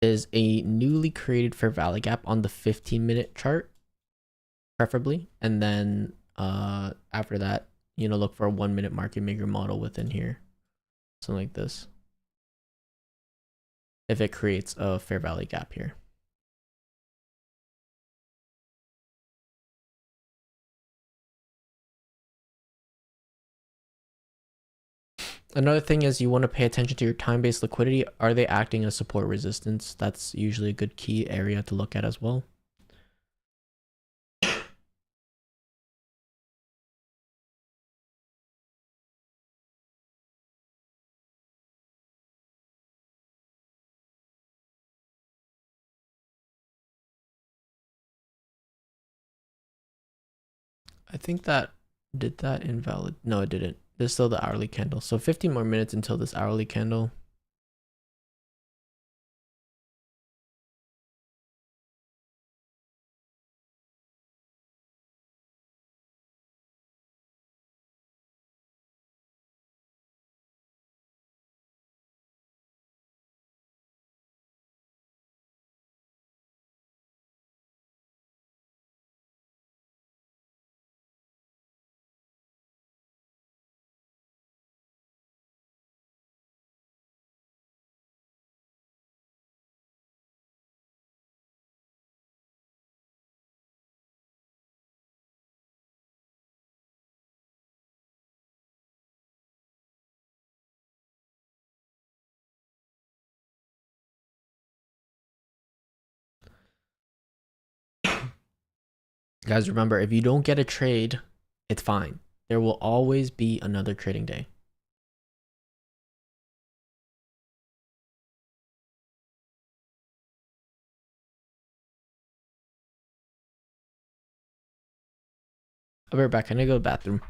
is a newly created fair value gap on the 15-minute chart, preferably. And then after that, you know, look for a 1-minute market maker model within here. Something like this. if it creates a fair value gap here. Another thing is you want to pay attention to your time-based liquidity. Are they acting as support resistance? That's usually a good key area to look at as well. I think that did that invalid. No, it didn't. There's still the hourly candle. So 15 more minutes until this hourly candle. Guys, remember, if you don't get a trade, it's fine. There will always be another trading day. I'll be right back. I need to go to the bathroom.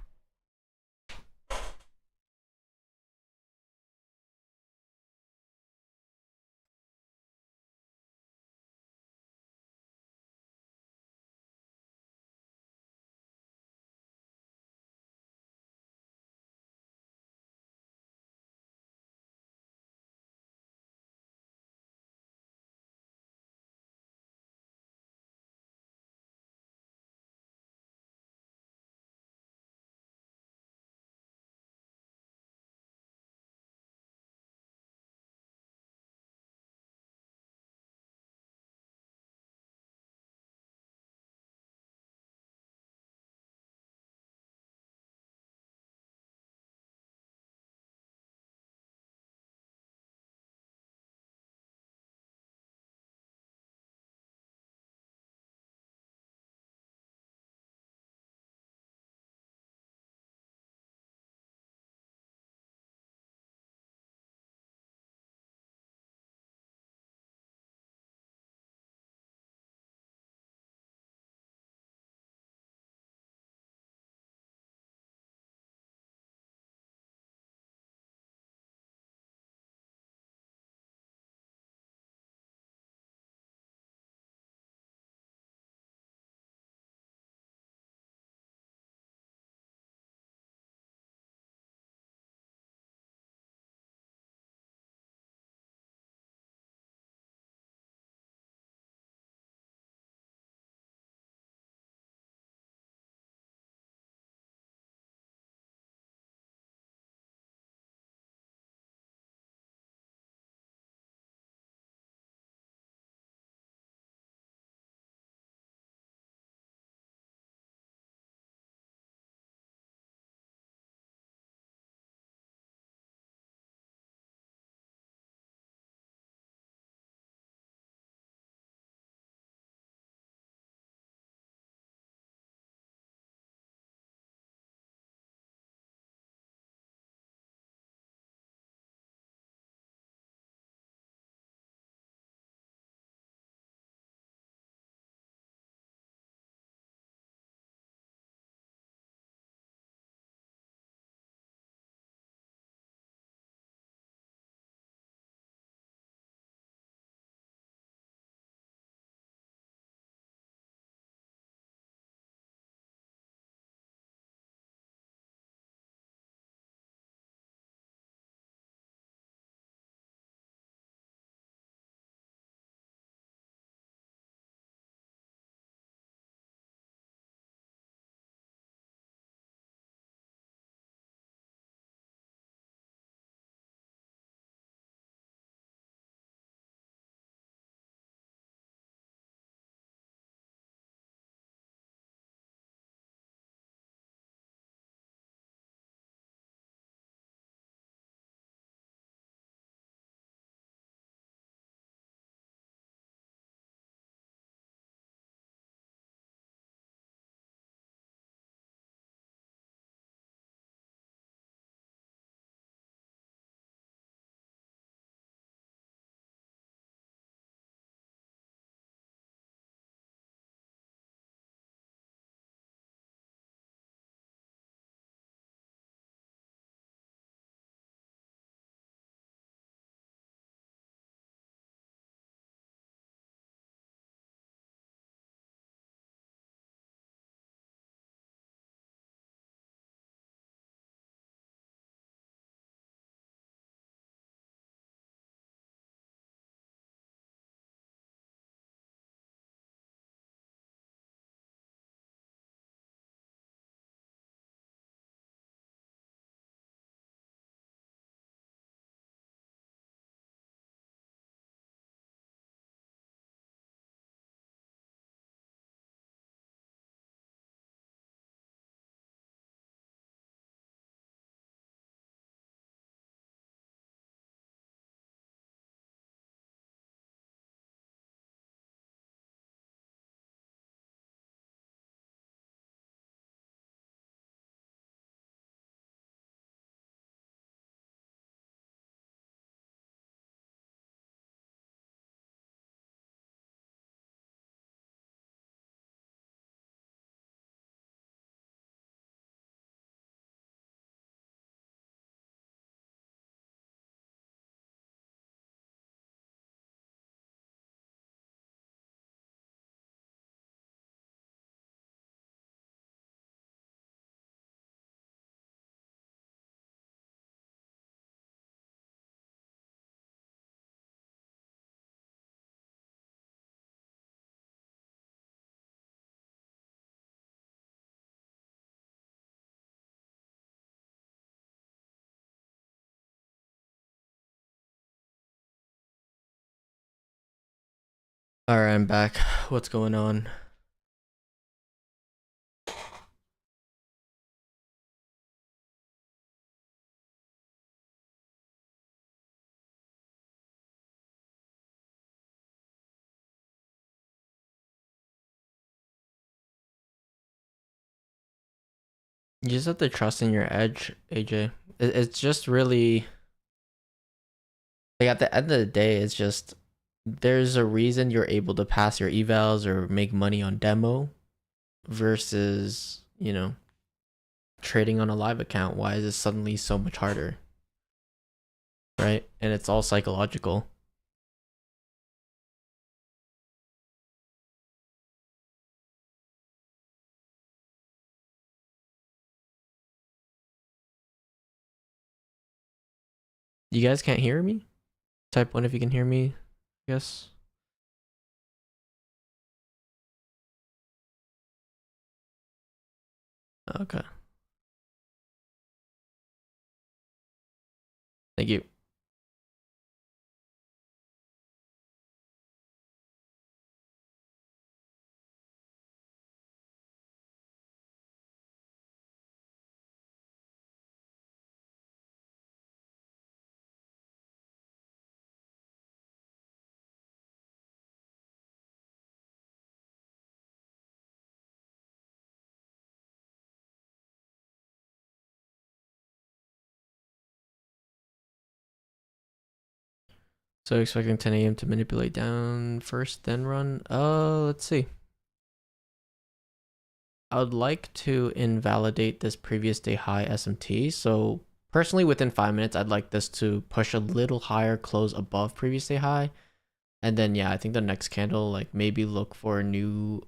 All right, I'm back. What's going on? You just have to trust in your edge, AJ. It's just really like at the end of the day, it's just there's a reason you're able to pass your evals or make money on demo versus, trading on a live account. Why is it suddenly so much harder? Right? And it's all psychological. You guys can't hear me? Type 1 if you can hear me, I guess. Okay. Thank you. So expecting 10 a.m. to manipulate down first, then run. Let's see. I would like to invalidate this previous day high SMT. So personally, within 5 minutes, I'd like this to push a little higher, close above previous day high. And then, yeah, I think the next candle, like maybe look for a new.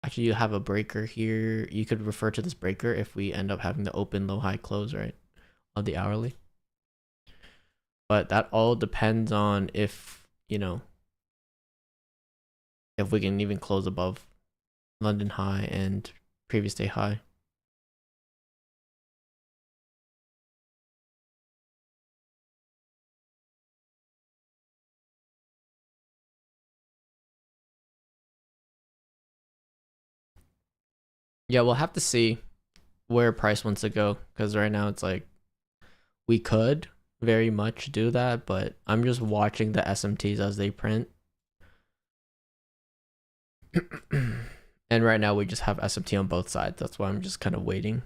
Actually, you have a breaker here. You could refer to this breaker if we end up having the open, low, high, close, right? Of the hourly. But that all depends on if we can even close above London high and previous day high. Yeah, we'll have to see where price wants to go because right now it's like we could very much do that, but I'm just watching the SMTs as they print. And right now we just have SMT on both sides. That's why I'm just kind of waiting.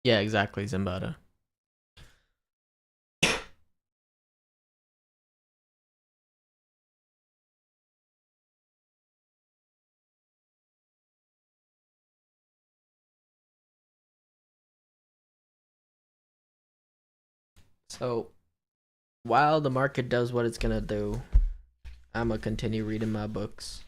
Yeah, exactly, Zimbabwe. So while the market does what it's gonna do, I'm gonna continue reading my books.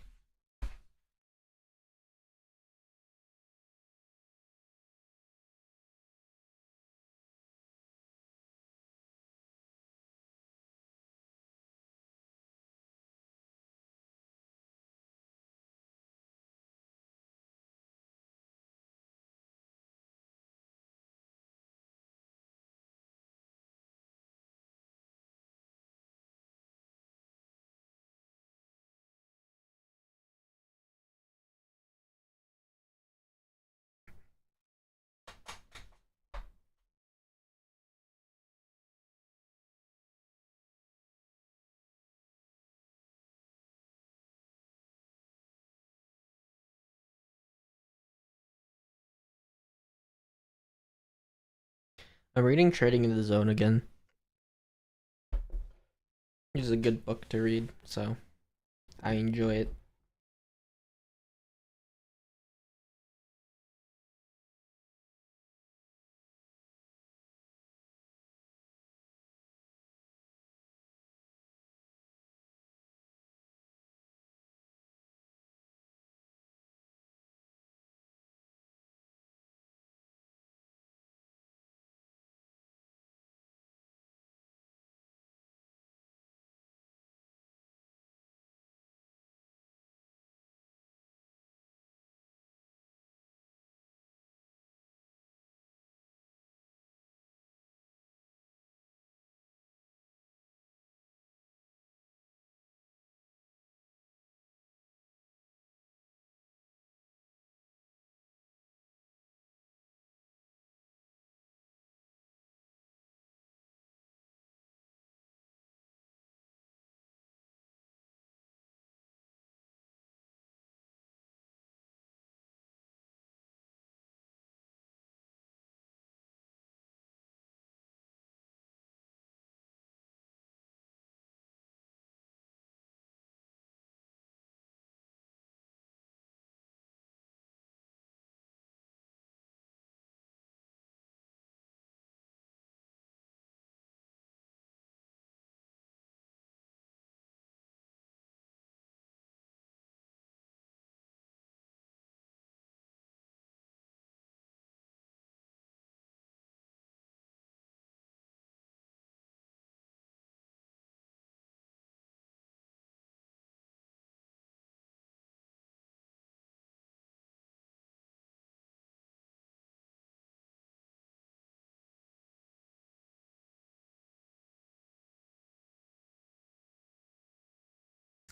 I'm reading Trading in the Zone again. It's a good book to read, so I enjoy it.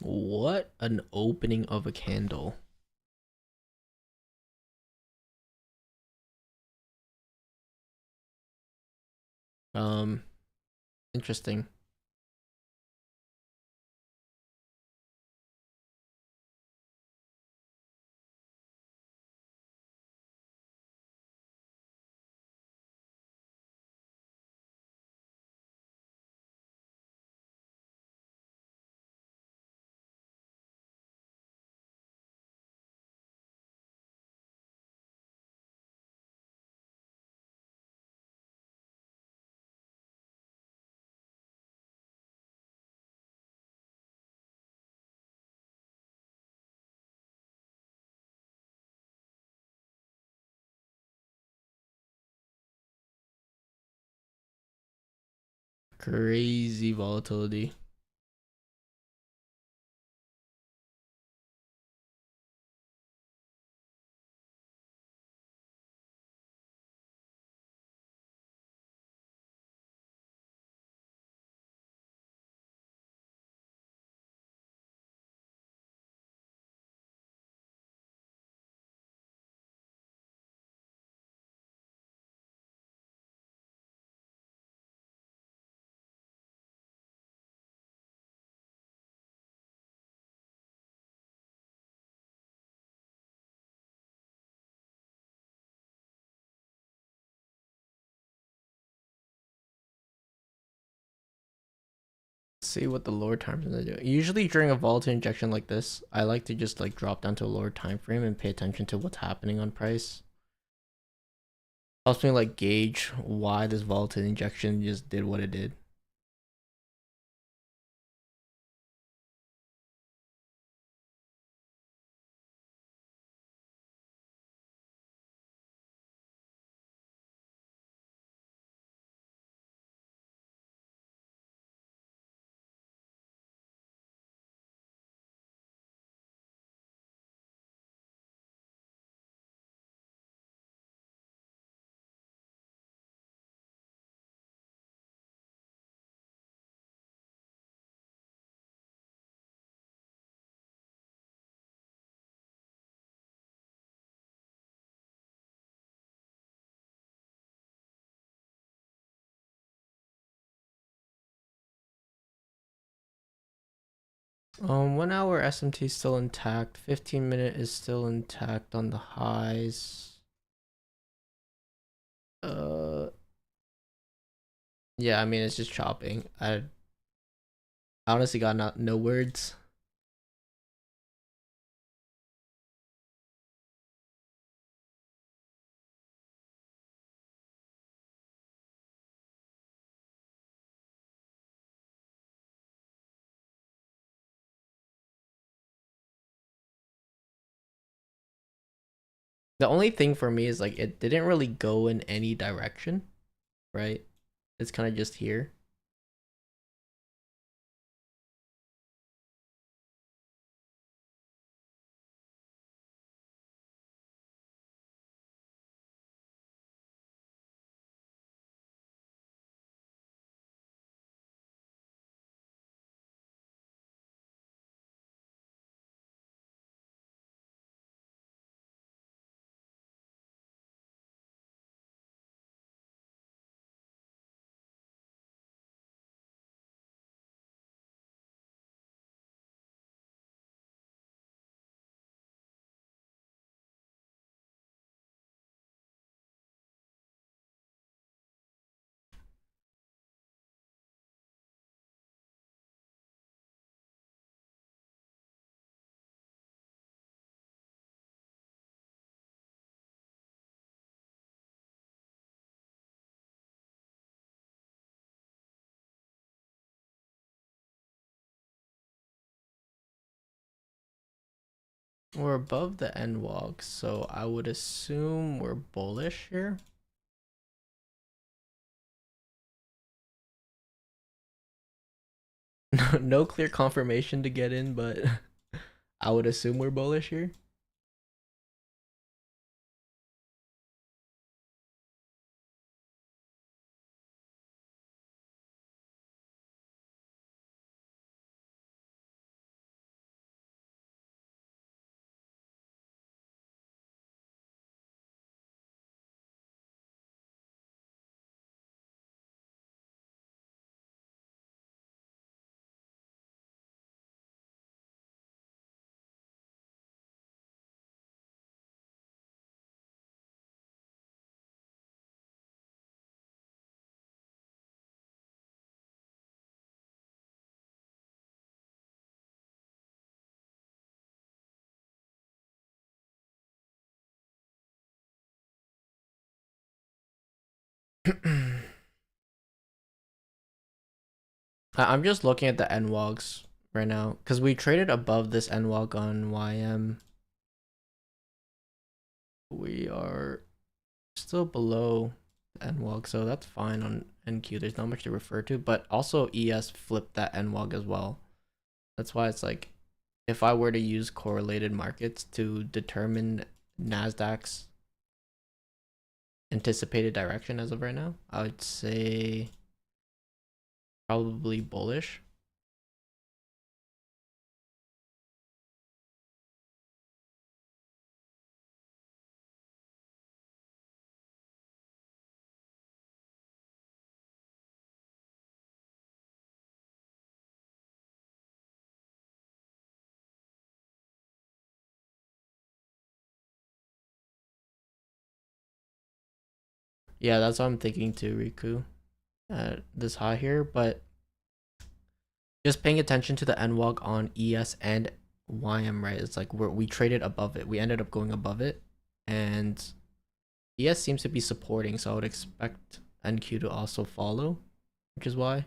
What an opening of a candle. Um, Interesting. Crazy volatility. Let's see what the lower time frames are doing. Usually during a volatile injection like this, I like to just like drop down to a lower time frame and pay attention to what's happening on price. Helps me like gauge why this volatile injection just did what it did. 1 hour SMT is still intact. 15-minute is still intact on the highs. Yeah, I mean it's just chopping. I honestly got no words. The only thing for me is like it didn't really go in any direction, right? It's kind of just here. We're above the end walk, so I would assume we're bullish here. No clear confirmation to get in, but I would assume we're bullish here. I'm just looking at the N walks right now because we traded above this N walk on YM. We are still below the N walk, so that's fine on NQ. There's not much to refer to, but also ES flipped that N walk as well. That's why it's like if I were to use correlated markets to determine Nasdaq's anticipated direction as of right now, I would say probably bullish. Yeah, that's what I'm thinking too, Riku. At this high here, but just paying attention to the N walk on ES and YM, right? It's like we traded above it. We ended up going above it, and ES seems to be supporting, so I would expect NQ to also follow, which is why.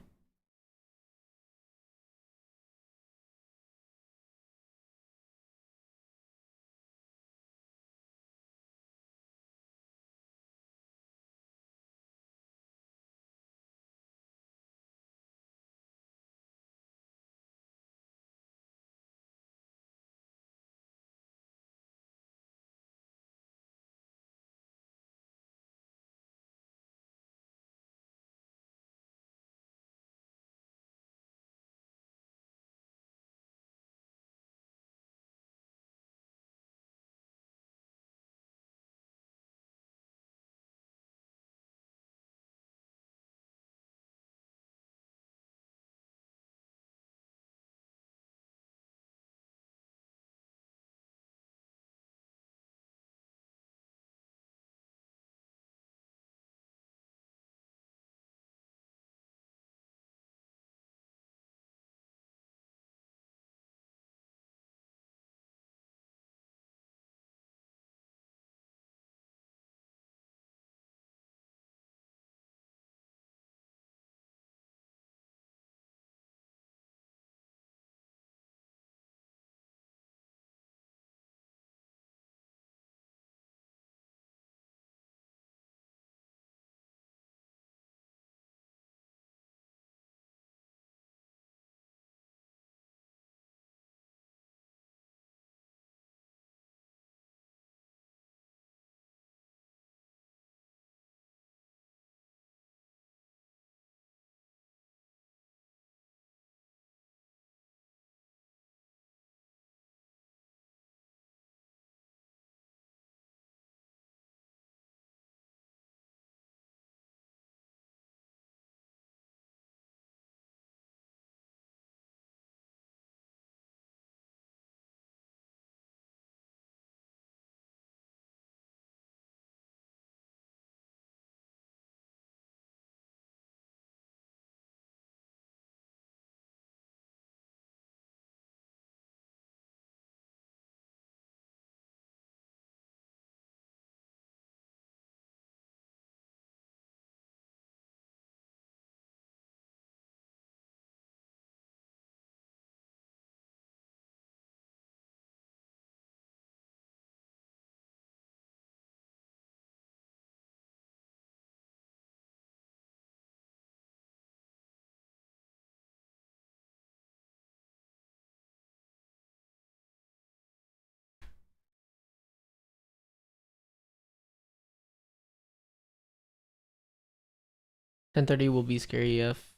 10:30 will be scary if.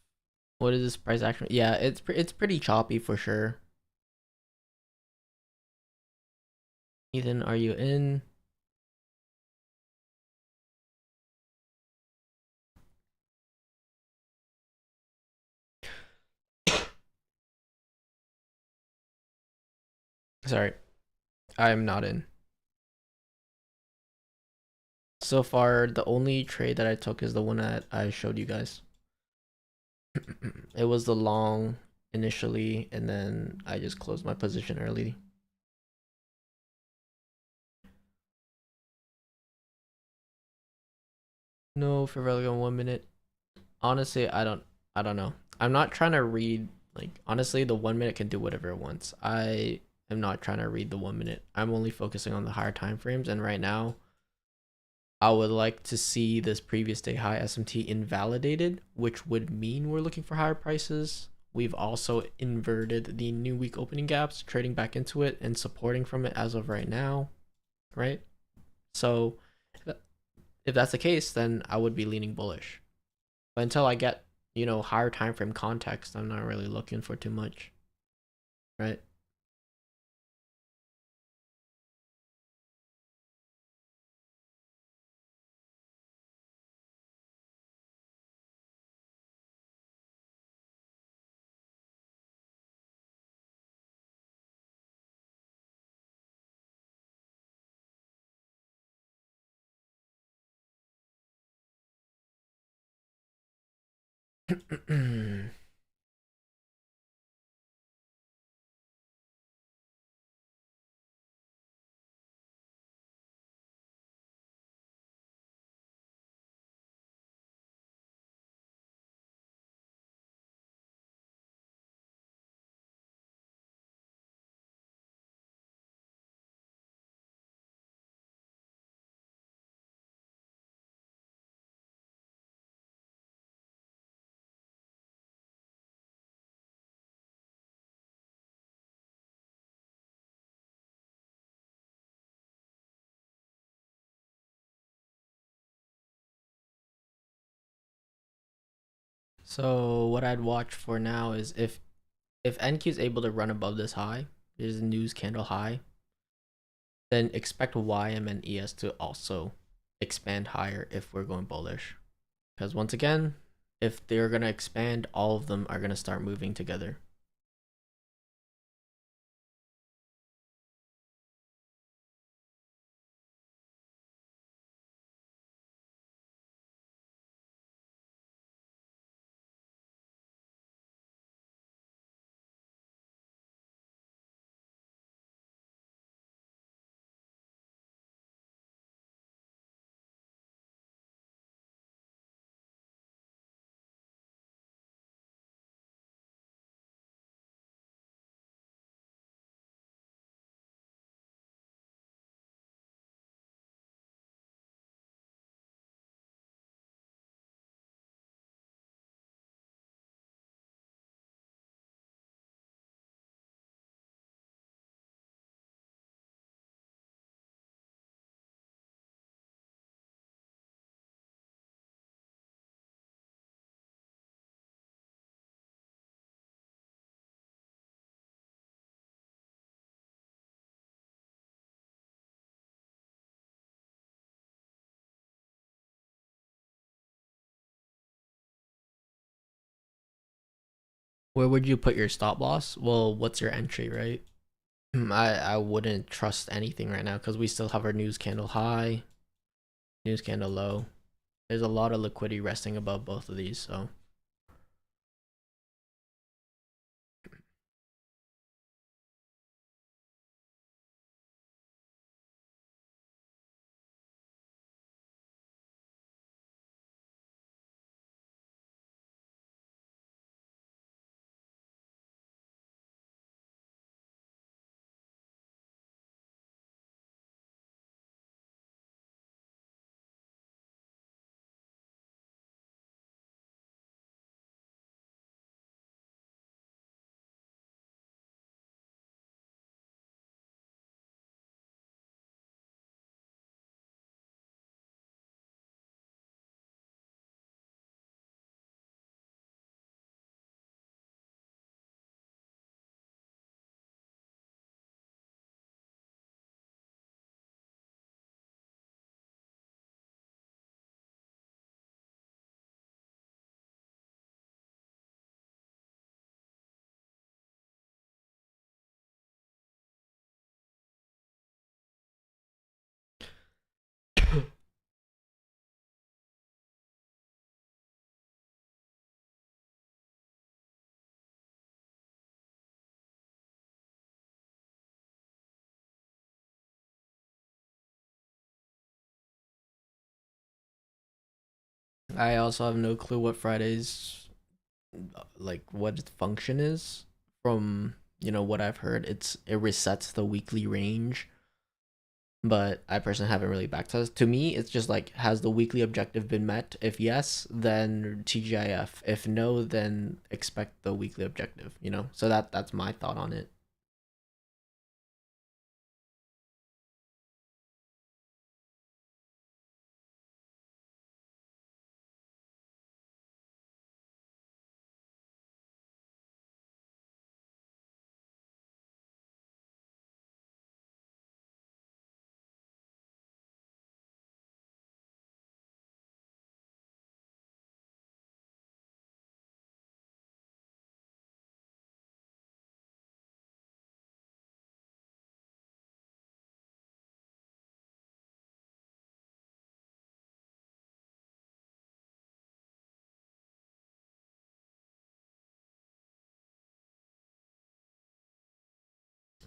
What is this price action? Yeah, it's pretty choppy for sure. Ethan, are you in? Sorry, I'm not in. So far, the only trade that I took is the one that I showed you guys. It was the long initially, and then I just closed my position early. No, for really on 1 minute. Honestly, I don't know. I'm not trying to read like honestly the 1 minute can do whatever it wants. I am not trying to read the 1 minute. I'm only focusing on the higher time frames, and right now I would like to see this previous day high SMT invalidated, which would mean we're looking for higher prices. We've also inverted the new week opening gaps, trading back into it and supporting from it as of right now, right? So if that's the case, then I would be leaning bullish. But until I get, higher time frame context, I'm not really looking for too much, right? So what I'd watch for now is if NQ is able to run above this high, there's a news candle high, then expect YM and ES to also expand higher if we're going bullish. Because once again, if they're gonna expand, all of them are gonna start moving together. Where would you put your stop loss? Well, what's your entry, right? I wouldn't trust anything right now because we still have our news candle high, news candle low. There's a lot of liquidity resting above both of these, so I also have no clue what Friday's like what its function is. From what I've heard, it resets the weekly range, but I personally haven't really backtested. To me, it's just like, has the weekly objective been met? If yes, then TGIF. If no, then expect the weekly objective. So that's my thought on it.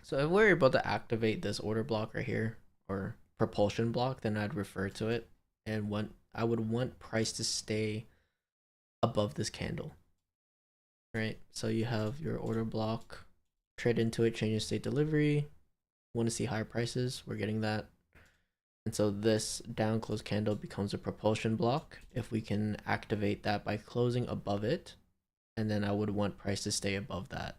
So if we're able to activate this order block right here, or propulsion block, then I'd refer to it, and I would want price to stay above this candle, right? So you have your order block, trade into it, change in state delivery. Want to see higher prices? We're getting that. And so this down close candle becomes a propulsion block. If we can activate that by closing above it, and then I would want price to stay above that.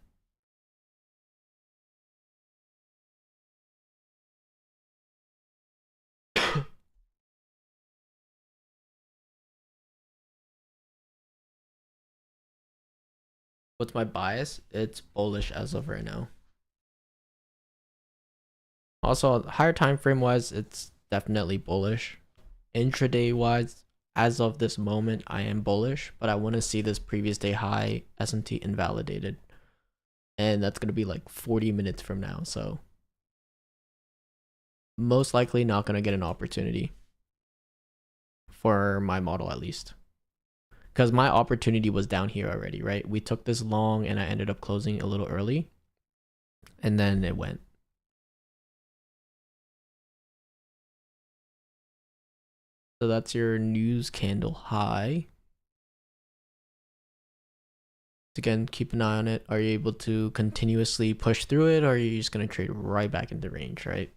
What's my bias? It's bullish as of right now. Also, higher time frame wise, it's definitely bullish. Intraday wise, as of this moment, I am bullish, but I want to see this previous day high SMT invalidated, and that's gonna be like 40 minutes from now. So most likely not gonna get an opportunity for my model, at least, because my opportunity was down here already, right? We took this long, and I ended up closing a little early, and then it went. So that's your news candle high. Again, keep an eye on it. Are you able to continuously push through it, or are you just going to trade right back into range, right?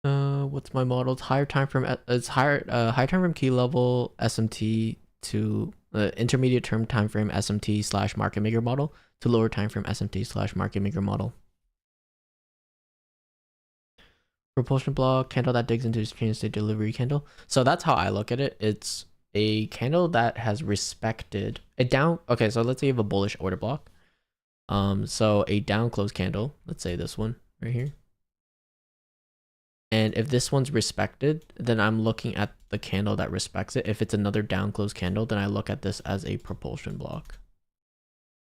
What's my model? It's higher time from it's high time from key level SMT to intermediate term time frame SMT slash market maker model to lower time frame SMT slash market maker model. Propulsion block candle that digs into its chain state delivery candle. So that's how I look at it. It's a candle that has respected a down. Okay, so let's say you have a bullish order block. So a down close candle. Let's say this one right here. And if this one's respected, then I'm looking at the candle that respects it. If it's another down close candle, then I look at this as a propulsion block.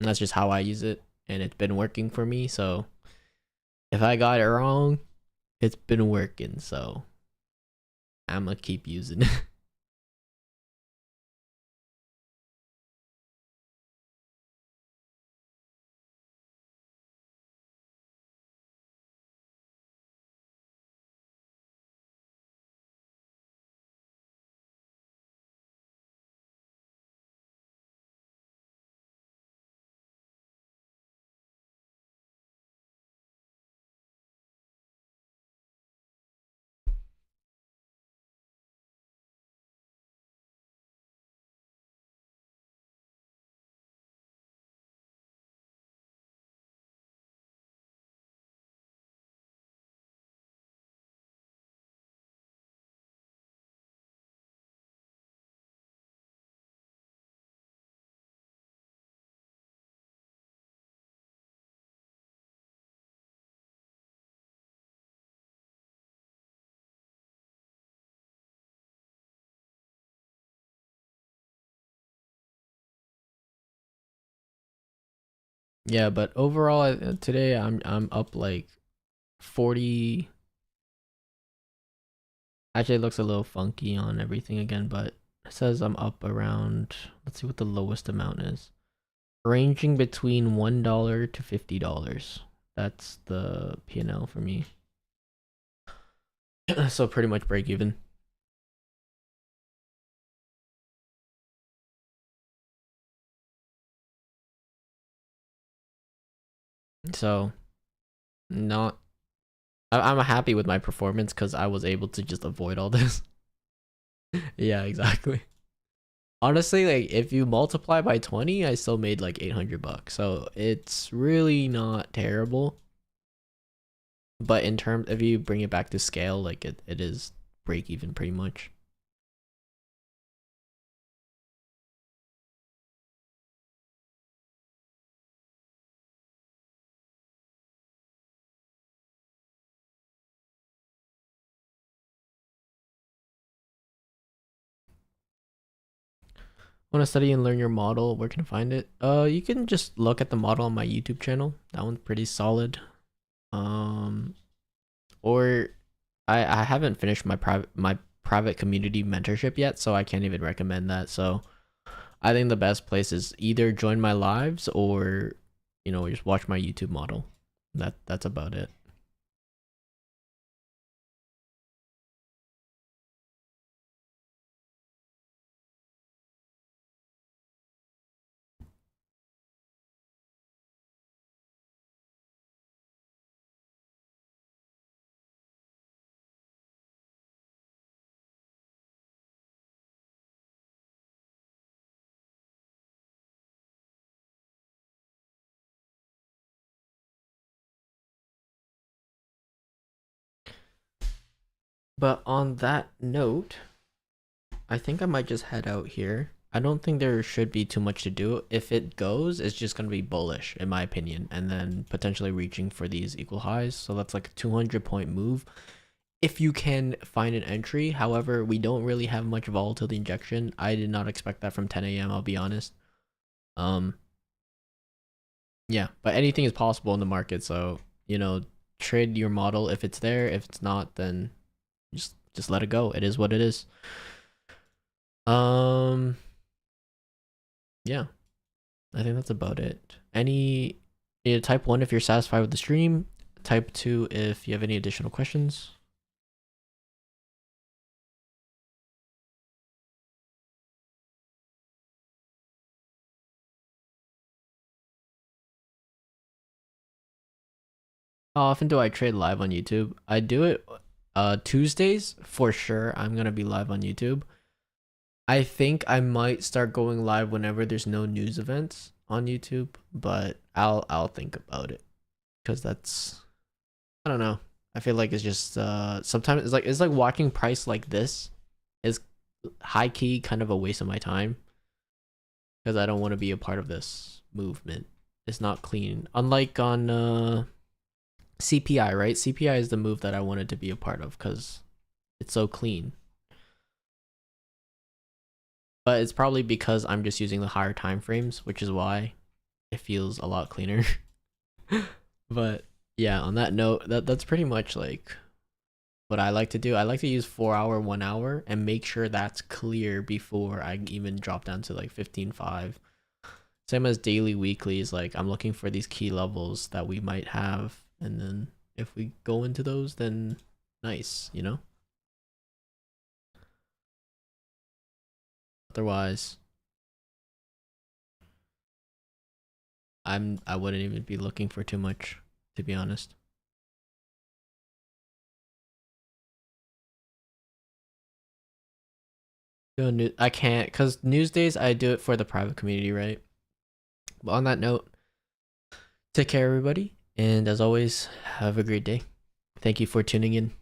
And that's just how I use it. And it's been working for me. So if I got it wrong, it's been working. So I'm going to keep using it. Yeah, but overall today I'm up like 40. Actually, it looks a little funky on everything again, but it says I'm up around, let's see what the lowest amount is. Ranging between $1 to $50. That's the P&L for me. So pretty much break even. So not I'm happy with my performance because I was able to just avoid all this. Yeah, exactly. Honestly, like if you multiply by 20, I still made like $800. So it's really not terrible. But in terms, if you bring it back to scale, like it is break even pretty much. Want to study and learn your model? Where can I find it? You can just look at the model on my YouTube channel. That one's pretty solid. Um, or I haven't finished my private community mentorship yet, so I can't even recommend that. So I think the best place is either join my lives or just watch my YouTube model. That's about it. But on that note, I think I might just head out here. I don't think there should be too much to do. If it goes, it's just going to be bullish, in my opinion, and then potentially reaching for these equal highs. So that's like a 200-point move. If you can find an entry, however, we don't really have much volatility injection. I did not expect that from 10 a.m., I'll be honest. Um, yeah, but anything is possible in the market. So, trade your model if it's there. If it's not, then just let it go. It is what it is. Um, yeah, I think that's about it. Type 1 if you're satisfied with the stream. Type 2 if you have any additional questions. How often do I trade live on YouTube? I do it Tuesdays for sure. I'm gonna be live on YouTube. I think I might start going live whenever there's no news events on YouTube, but I'll think about it because that's, I don't know. I feel like it's just sometimes it's like watching price like this is high key kind of a waste of my time because I don't want to be a part of this movement. It's not clean. Unlike on CPI, right? CPI is the move that I wanted to be a part of because it's so clean. But it's probably because I'm just using the higher time frames, which is why it feels a lot cleaner. But yeah, on that note, that's pretty much like what I like to do. I like to use 4 hour, 1 hour, and make sure that's clear before I even drop down to like 15.5. Same as daily, weeklies. Like I'm looking for these key levels that we might have, and then if we go into those, then nice, you know. Otherwise, I wouldn't even be looking for too much, to be honest. I can't, because Newsdays I do it for the private community, right? But on that note, take care, everybody, and as always, have a great day. Thank you for tuning in.